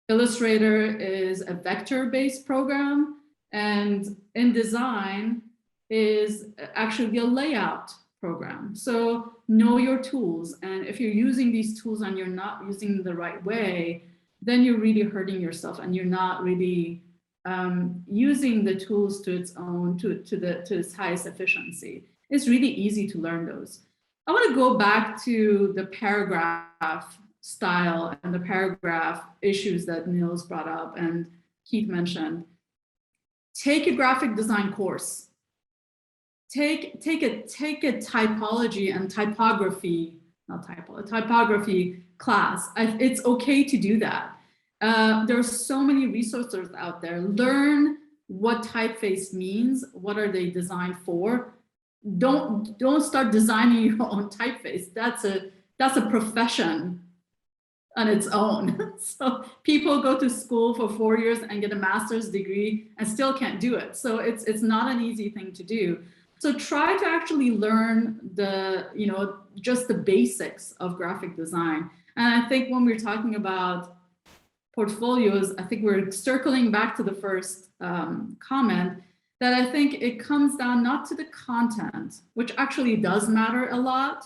Illustrator is a vector-based program, and InDesign is actually a layout program. So know your tools, and if you're using these tools and you're not using them the right way, then you're really hurting yourself, and you're not really using the tools to its highest efficiency. It's really easy to learn those. I want to go back to the paragraph style and the paragraph issues that Niels brought up and Keith mentioned. Take a graphic design course. Take a typology and typography, typography class. It's okay to do that. There are so many resources out there. Learn what typeface means. What are they designed for? Don't start designing your own typeface. That's a profession on its own. So people go to school for 4 years and get a master's degree and still can't do it. So it's not an easy thing to do. So try to actually learn just the basics of graphic design. And I think when we're talking about portfolios, I think we're circling back to the first comment, that I think it comes down not to the content, which actually does matter a lot,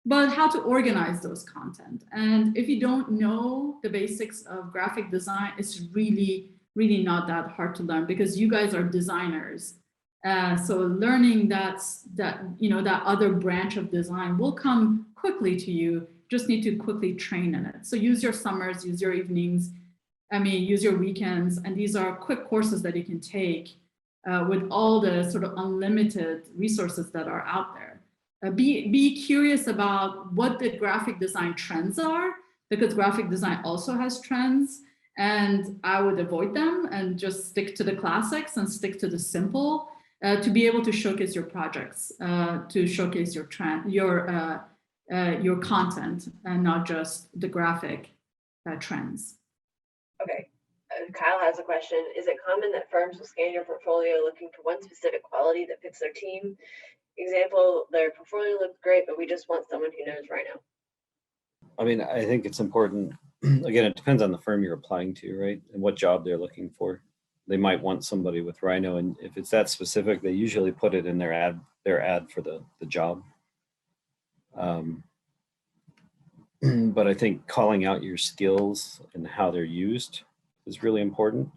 but how to organize those content. And if you don't know the basics of graphic design, it's really, really not that hard to learn, because you guys are designers. So learning that other branch of design will come quickly to you. Just need to quickly train in it. So use your summers, use your evenings, use your weekends. And these are quick courses that you can take with all the sort of unlimited resources that are out there. Be curious about what the graphic design trends are, because graphic design also has trends, and I would avoid them and just stick to the classics and stick to the simple to be able to showcase your projects, to showcase your content, and not just the graphic trends. Okay. Kyle has a question. Is it common that firms will scan your portfolio looking for one specific quality that fits their team? Example, their portfolio looks great, but we just want someone who knows Rhino. I mean, I think it's important. Again, it depends on the firm you're applying to, right? And what job they're looking for. They might want somebody with Rhino, and if it's that specific, they usually put it in their ad for the job. But I think calling out your skills and how they're used is really important.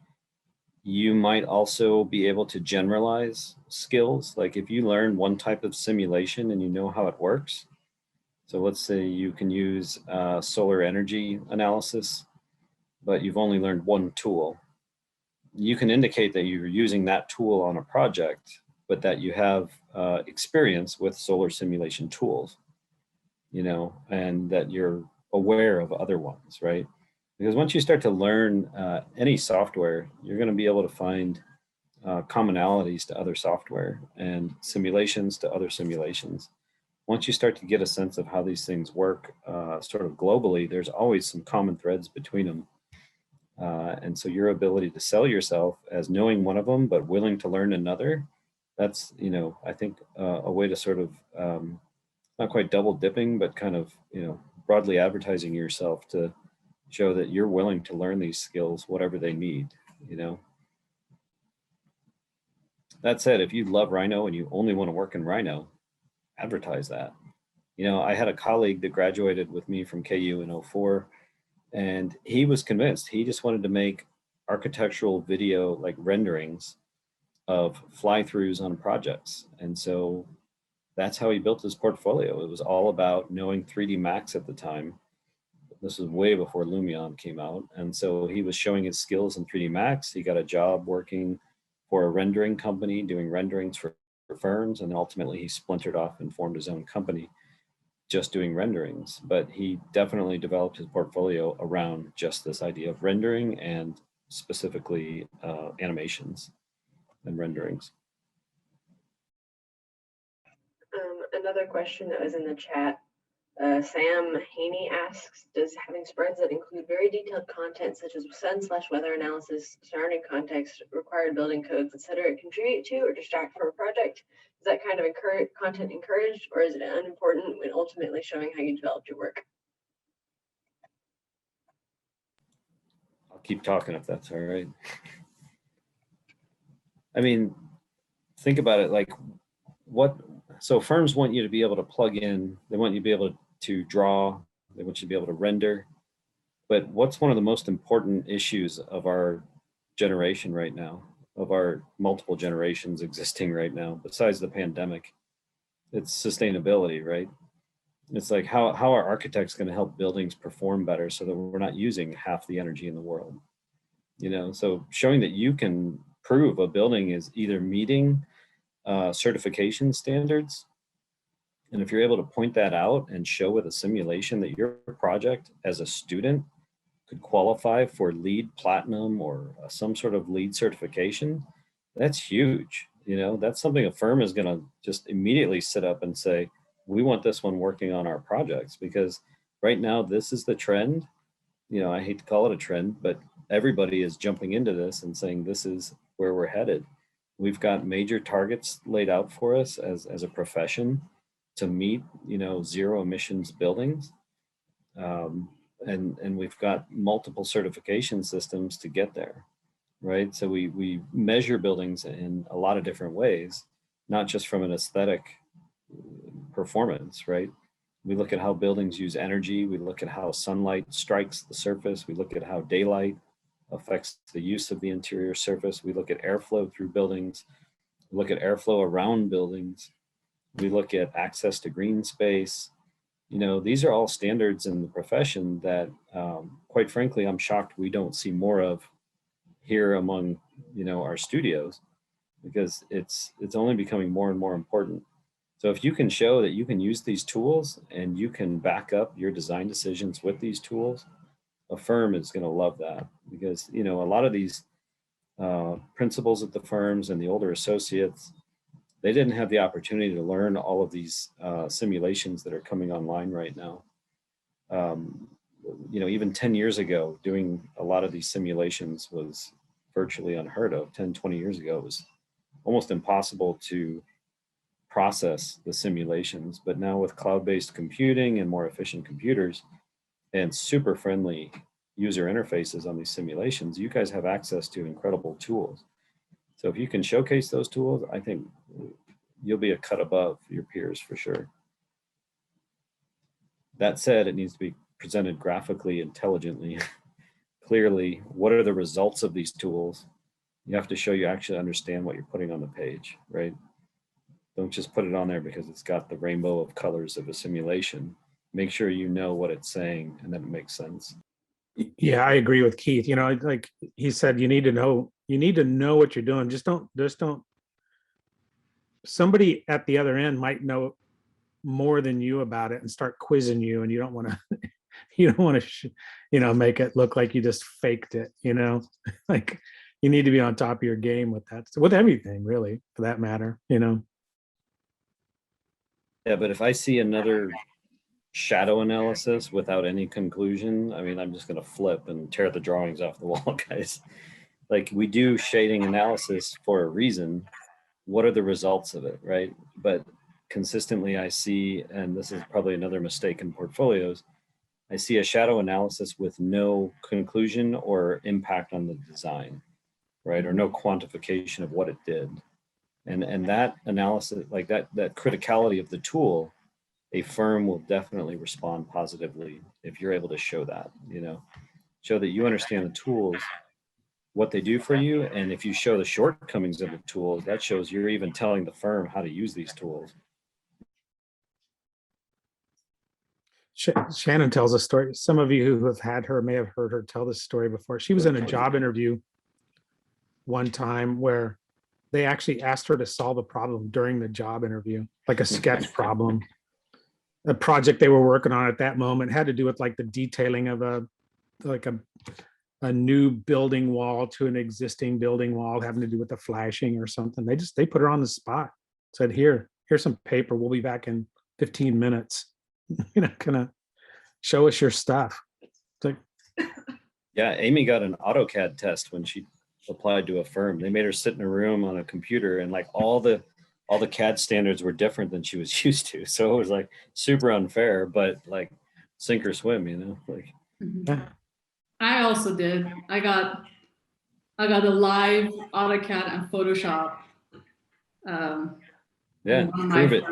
You might also be able to generalize skills. Like if you learn one type of simulation and you know how it works. So let's say you can use solar energy analysis, but you've only learned one tool. You can indicate that you're using that tool on a project, but that you have experience with solar simulation tools, and that you're aware of other ones, right? Because once you start to learn any software, you're going to be able to find commonalities to other software and simulations to other simulations. once you start to get a sense of how these things work sort of globally, there's always some common threads between them. And so your ability to sell yourself as knowing one of them, but willing to learn another, that's, you know, I think a way to sort of, not quite double dipping, but kind of, you know, broadly advertising yourself to show that you're willing to learn these skills, whatever they need, you know. That said, if you love Rhino and you only want to work in Rhino, advertise that. You know, I had a colleague that graduated with me from KU in '04, and he was convinced he just wanted to make architectural video like renderings of fly-throughs on projects. And so that's how he built his portfolio. It was all about knowing 3D Max at the time. This was way before Lumion came out. And so he was showing his skills in 3D Max. He got a job working for a rendering company, doing renderings for firms. And then ultimately he splintered off and formed his own company just doing renderings. But he definitely developed his portfolio around just this idea of rendering and specifically animations and renderings. Another question that was in the chat, Sam Haney asks, does having spreads that include very detailed content such as sun/weather analysis, surrounding context, required building codes, etc., contribute to or distract from a project? Is that kind of content encouraged, or is it unimportant when ultimately showing how you developed your work? I'll keep talking if that's all right. I mean, think about it like so firms want you to be able to plug in, they want you to be able to draw, they want you to be able to render. But what's one of the most important issues of our generation right now, of our multiple generations existing right now, besides the pandemic? It's sustainability, right? It's like how are architects going to help buildings perform better so that we're not using half the energy in the world? You know, so showing that you can prove a building is either meeting certification standards, and if you're able to point that out and show with a simulation that your project as a student could qualify for LEED Platinum or some sort of LEED certification, that's huge. You know, that's something a firm is going to just immediately sit up and say, we want this one working on our projects, because right now this is the trend. You know, I hate to call it a trend, but everybody is jumping into this and saying this is where we're headed. We've got major targets laid out for us as a profession to meet, you know, zero emissions buildings. And we've got multiple certification systems to get there, right? So we measure buildings in a lot of different ways, not just from an aesthetic performance, right? We look at how buildings use energy. We look at how sunlight strikes the surface. We look at how daylight affects the use of the interior surface. We look at airflow through buildings. We look at airflow around buildings. We look at access to green space. You know, these are all standards in the profession that, quite frankly, I'm shocked we don't see more of here among, you know, our studios, because it's only becoming more and more important. So if you can show that you can use these tools and you can back up your design decisions with these tools, a firm is going to love that, because, you know, a lot of these principals at the firms and the older associates, they didn't have the opportunity to learn all of these simulations that are coming online right now. You know, even 10 years ago, doing a lot of these simulations was virtually unheard of. 10, 20 years ago, it was almost impossible to process the simulations. But now with cloud-based computing and more efficient computers and super friendly user interfaces on these simulations, you guys have access to incredible tools. So if you can showcase those tools, I think you'll be a cut above your peers for sure. That said, it needs to be presented graphically, intelligently, clearly. What are the results of these tools? You have to show you actually understand what you're putting on the page, right? Don't just put it on there because it's got the rainbow of colors of a simulation. Make sure you know what it's saying and that it makes sense. Yeah, I agree with Keith. You know, like he said, you need to know what you're doing. Just don't, somebody at the other end might know more than you about it and start quizzing you, and you don't want to, you know, make it look like you just faked it, you know, like you need to be on top of your game with that, with everything really, for that matter, you know. Yeah, but if I see another shadow analysis without any conclusion, I mean, I'm just going to flip and tear the drawings off the wall, guys. Like, we do shading analysis for a reason. What are the results of it, right? But consistently I see, and this is probably another mistake in portfolios, I see a shadow analysis with no conclusion or impact on the design, right? Or no quantification of what it did. And that analysis, like that criticality of the tool, a firm will definitely respond positively if you're able to show that, show that you understand the tools, what they do for you. And if you show the shortcomings of the tools, that shows you're even telling the firm how to use these tools. Shannon tells a story. Some of you who have had her may have heard her tell this story before. She was in a job interview one time where they actually asked her to solve a problem during the job interview, like a sketch problem. A project they were working on at that moment had to do with like the detailing of a new building wall to an existing building wall, having to do with the flashing or something. They put her on the spot, said, here's some paper. We'll be back in 15 minutes. Kind of show us your stuff. It's like, yeah, Amy got an AutoCAD test when she applied to a firm. They made her sit in a room on a computer, and like all the CAD standards were different than she was used to. So it was like super unfair, but like sink or swim, like. yeah. I also did. I got a live AutoCAD and Photoshop. Yeah,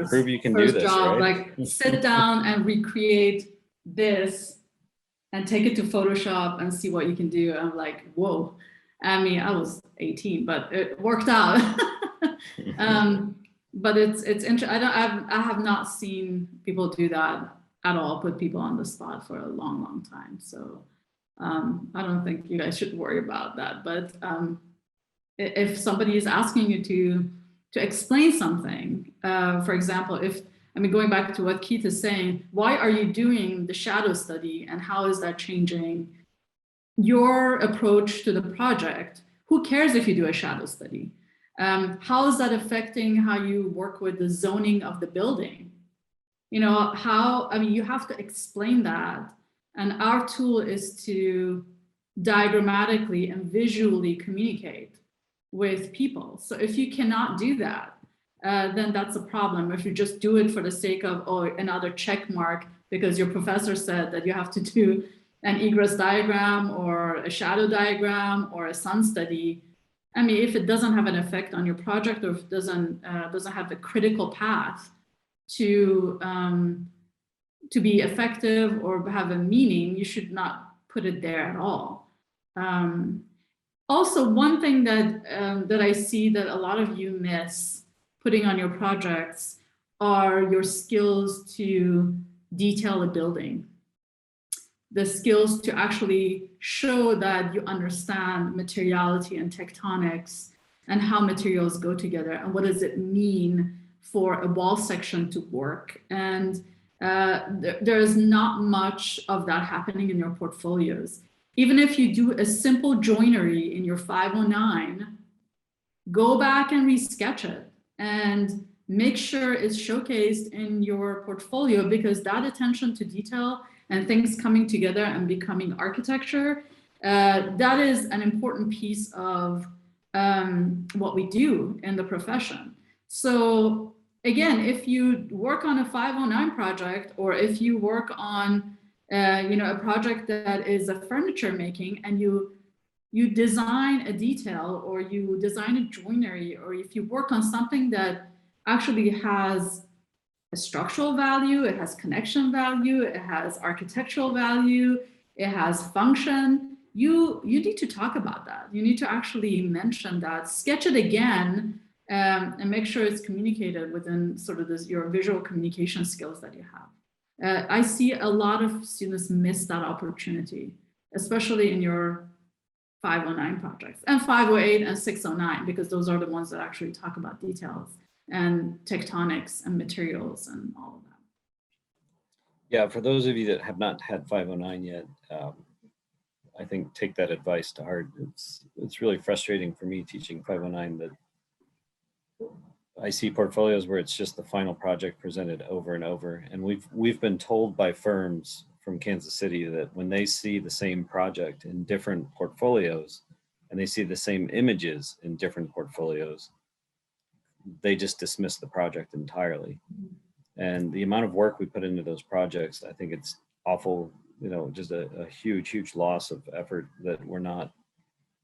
prove you can do this, job, right? Like sit down and recreate this and take it to Photoshop and see what you can do. I'm like, whoa. I mean, I was 18, but it worked out. But it's interesting. I have not seen people do that at all, put people on the spot for a long, long time. So I don't think you guys should worry about that. But if somebody is asking you to explain something, for example, going back to what Keith is saying, why are you doing the shadow study and how is that changing your approach to the project? Who cares if you do a shadow study? How is that affecting how you work with the zoning of the building? You have to explain that. And our tool is to diagrammatically and visually communicate with people. So if you cannot do that, then that's a problem. If you just do it for the sake of, another check mark because your professor said that you have to do an egress diagram or a shadow diagram or a sun study. I mean, if it doesn't have an effect on your project, or if it doesn't have the critical path to be effective or have a meaning, you should not put it there at all. Also, one thing that I see that a lot of you miss putting on your projects are your skills to detail a building. The skills to actually show that you understand materiality and tectonics and how materials go together and what does it mean for a wall section to work. And there is not much of that happening in your portfolios. Even if you do a simple joinery in your 509, go back and resketch it and make sure it's showcased in your portfolio, because that attention to detail and things coming together and becoming architecture, that is an important piece of what we do in the profession. So again, if you work on a 509 project, or if you work on a project that is a furniture making, and you design a detail, or you design a joinery, or if you work on something that actually has a structural value, it has connection value, it has architectural value, it has function, you need to talk about that. You need to actually mention that, sketch it again, and make sure it's communicated within sort of your visual communication skills that you have. I see a lot of students miss that opportunity, especially in your 509 projects and 508 and 609, because those are the ones that actually talk about details and tectonics and materials and all of that. Yeah, for those of you that have not had 509 yet, I think take that advice to heart. It's really frustrating for me teaching 509 that I see portfolios where it's just the final project presented over and over. And we've been told by firms from Kansas City that when they see the same project in different portfolios and they see the same images in different portfolios, they just dismiss the project entirely. And the amount of work we put into those projects, I think it's awful, just a huge, huge loss of effort that we're not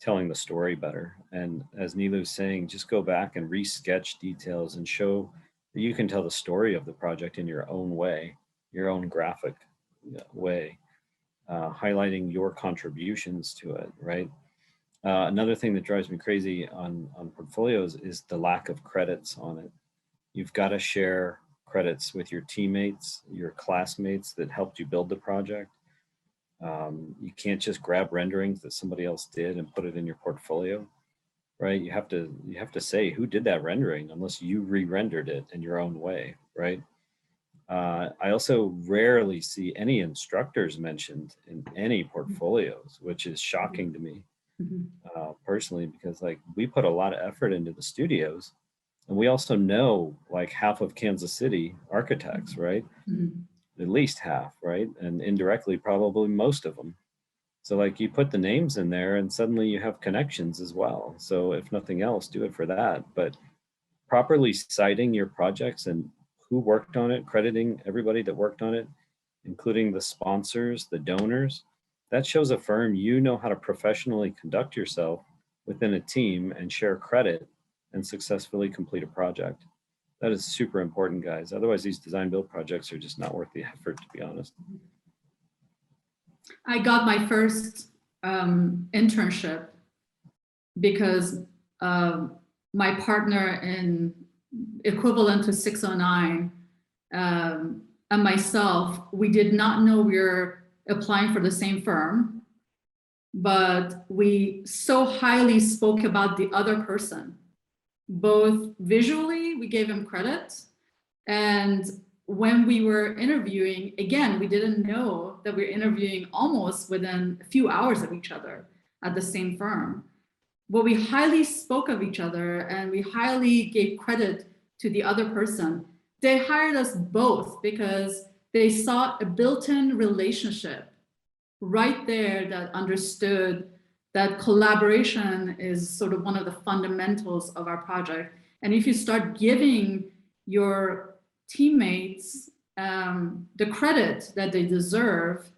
telling the story better. And as Nilu's saying, just go back and re-sketch details and show that you can tell the story of the project in your own way, your own graphic way, highlighting your contributions to it, right? Another thing that drives me crazy on portfolios is the lack of credits on it. You've got to share credits with your teammates, your classmates that helped you build the project. You can't just grab renderings that somebody else did and put it in your portfolio, right? You have to say who did that rendering unless you re-rendered it in your own way, right? I also rarely see any instructors mentioned in any portfolios, which is shocking to me personally, because like we put a lot of effort into the studios, and we also know like half of Kansas City architects, right? At least half, right? And indirectly, probably most of them. So like you put the names in there and suddenly you have connections as well. So if nothing else, do it for that. But properly citing your projects and who worked on it, crediting everybody that worked on it, including the sponsors, the donors, that shows a firm you know how to professionally conduct yourself within a team and share credit and successfully complete a project. That is super important, guys. Otherwise, these design build projects are just not worth the effort, to be honest. I got my first internship because my partner in equivalent to 609 and myself, we did not know we were applying for the same firm, but we so highly spoke about the other person. Both visually, we gave him credit, and when we were interviewing, again, we didn't know that we were interviewing almost within a few hours of each other at the same firm. But we highly spoke of each other and we highly gave credit to the other person. They hired us both because they saw a built-in relationship right there that understood that collaboration is sort of one of the fundamentals of our project. And if you start giving your teammates the credit that they deserve,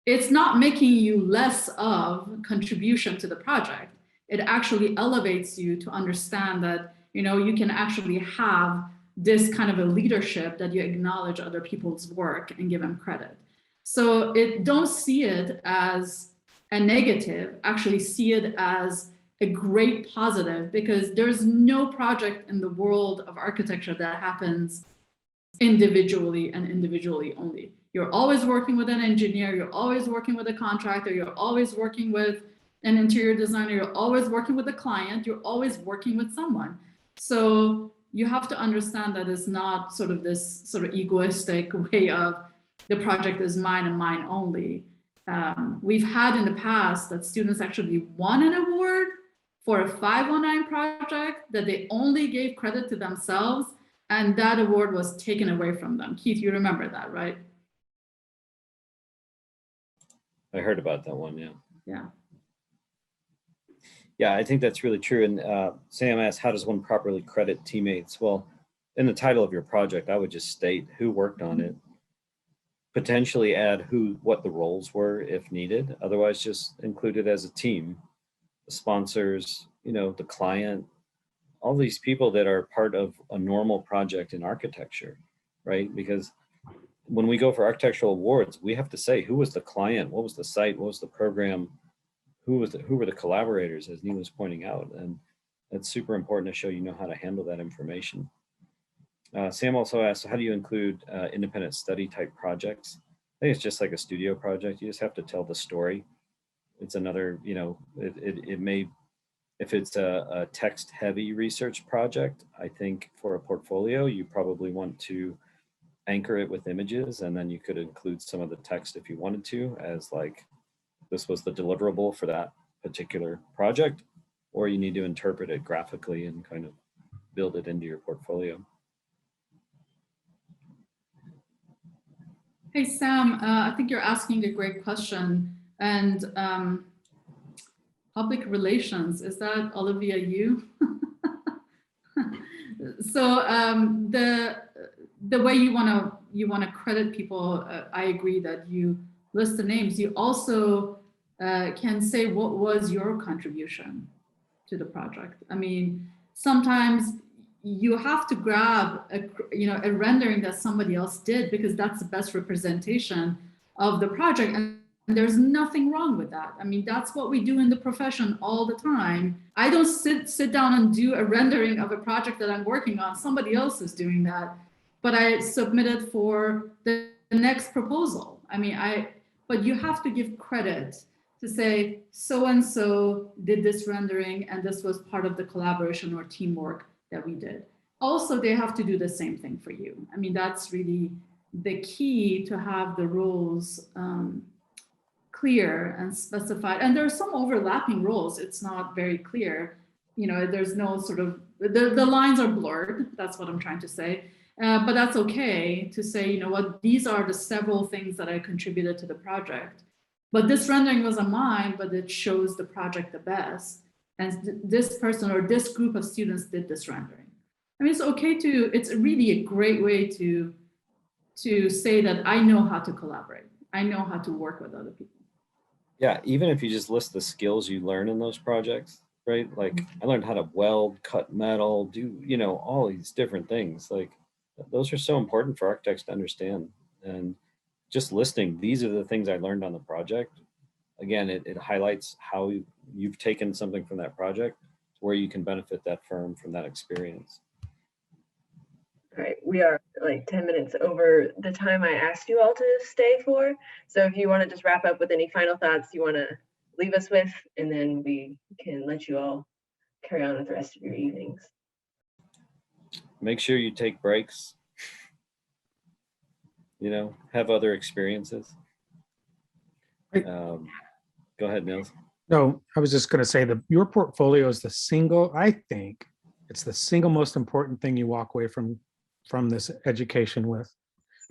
it's not making you less of contribution to the project. It actually elevates you to understand that, you can actually have this kind of a leadership that you acknowledge other people's work and give them credit. So don't see it as a negative, actually see it as a great positive, because there's no project in the world of architecture that happens individually and individually only. You're always working with an engineer, you're always working with a contractor, you're always working with an interior designer, you're always working with a client, you're always working with someone. So you have to understand that it's not sort of this sort of egoistic way of the project is mine and mine only. We've had in the past that students actually won an award for a 519 project that they only gave credit to themselves, and that award was taken away from them. Keith, you remember that, right? I heard about that one, yeah. Yeah. Yeah, I think that's really true. And Sam asked, how does one properly credit teammates? Well, in the title of your project, I would just state who worked on it, potentially add what the roles were if needed. Otherwise, just include it as a team. The sponsors, the client, all these people that are part of a normal project in architecture, right? Because when we go for architectural awards, we have to say who was the client, what was the site, what was the program, who were the collaborators, as Neil was pointing out. And that's super important to show you know how to handle that information. Sam also asked, how do you include independent study type projects? I think it's just like a studio project. You just have to tell the story. It's another, it may, if it's a text heavy research project, I think for a portfolio, you probably want to anchor it with images, and then you could include some of the text if you wanted to, as like, this was the deliverable for that particular project, or you need to interpret it graphically and kind of build it into your portfolio. Hey, Sam, I think you're asking a great question. And public relations, is that Olivia you? So the way you wanna credit people, I agree that you list the names. You also can say what was your contribution to the project. I mean, sometimes you have to grab a rendering that somebody else did because that's the best representation of the project, and there's nothing wrong with that. I mean, that's what we do in the profession all the time. I don't sit down and do a rendering of a project that I'm working on. Somebody else is doing that, but I submit it for the next proposal. I mean, but you have to give credit to say so-and-so did this rendering and this was part of the collaboration or teamwork that we did. Also, they have to do the same thing for you. I mean, that's really the key, to have the roles clear and specified. And there are some overlapping roles. It's not very clear. There's no sort of, the lines are blurred. That's what I'm trying to say. But that's okay to say, these are the several things that I contributed to the project. But this rendering wasn't mine, but it shows the project the best. And this person or this group of students did this rendering. I mean, it's okay it's really a great way to say that I know how to collaborate. I know how to work with other people. Yeah, even if you just list the skills you learn in those projects, right? Like I learned how to weld, cut metal, do, all these different things. Like those are so important for architects to understand. And just listing, these are the things I learned on the project. Again, it highlights how you've taken something from that project to where you can benefit that firm from that experience. All right, we are like 10 minutes over the time I asked you all to stay for. So if you want to just wrap up with any final thoughts you want to leave us with, and then we can let you all carry on with the rest of your evenings. Make sure you take breaks, have other experiences. Go ahead, Nils. No, I was just going to say that your portfolio is I think it's the single most important thing you walk away from this education with.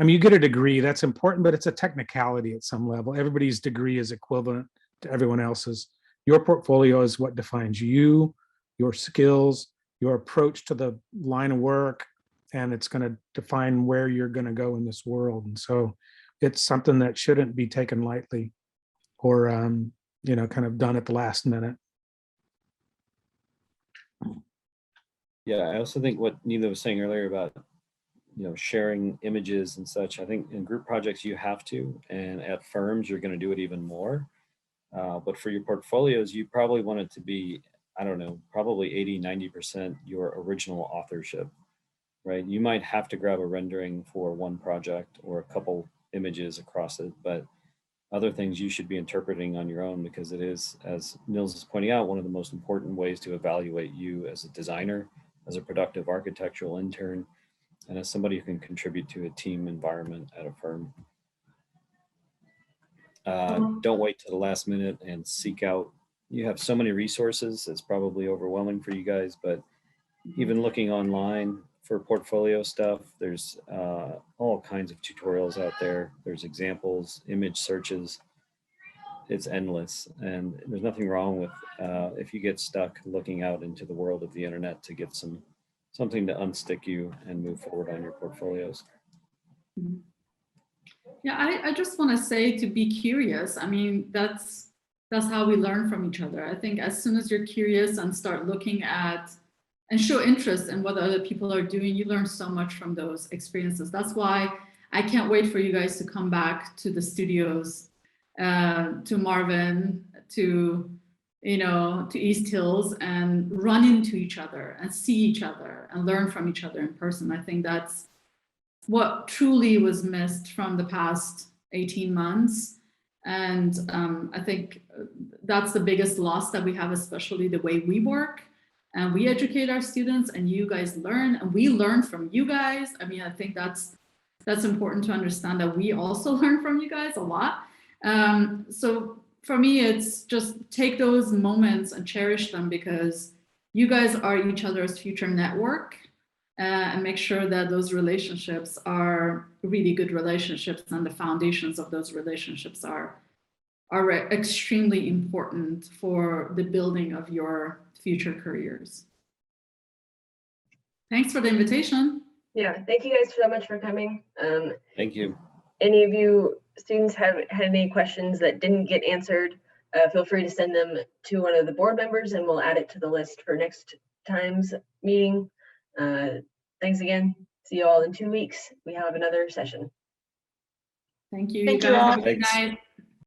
I mean, you get a degree, that's important, but it's a technicality at some level. Everybody's degree is equivalent to everyone else's. Your portfolio is what defines you, your skills, your approach to the line of work, and it's going to define where you're going to go in this world. And so it's something that shouldn't be taken lightly or, kind of done at the last minute. Yeah, I also think what Nila was saying earlier about sharing images and such, I think in group projects you have to, and at firms you're going to do it even more. But for your portfolios, you probably want it to be, I don't know, probably 80-90% your original authorship, right? You might have to grab a rendering for one project or a couple images across it, but other things you should be interpreting on your own, because it is, as Nils is pointing out, one of the most important ways to evaluate you as a designer, as a productive architectural intern, and as somebody who can contribute to a team environment at a firm. Don't wait to the last minute and seek out. You have so many resources, it's probably overwhelming for you guys, but even looking online for portfolio stuff, there's all kinds of tutorials out there. There's examples, image searches. It's endless, and there's nothing wrong with if you get stuck looking out into the world of the internet to get something to unstick you and move forward on your portfolios. Yeah, I just want to say to be curious. I mean, that's how we learn from each other. I think as soon as you're curious and start looking at and show interest in what other people are doing, you learn so much from those experiences. That's why I can't wait for you guys to come back to the studios, to Marvin, to East Hills, and run into each other and see each other and learn from each other in person. I think that's what truly was missed from the past 18 months. And I think that's the biggest loss that we have, especially the way we work. And we educate our students, and you guys learn, and we learn from you guys. I mean, I think that's important to understand, that we also learn from you guys a lot. So for me, it's just take those moments and cherish them, because you guys are each other's future network. and make sure that those relationships are really good relationships, and the foundations of those relationships are extremely important for the building of your future careers. Thanks for the invitation. Yeah, thank you guys so much for coming. Thank you. Any of you students have had any questions that didn't get answered, feel free to send them to one of the board members and we'll add it to the list for next time's meeting. Thanks again. See you all in 2 weeks. We have another session. Thank you. Thank You you guys all. have a good Thanks. night.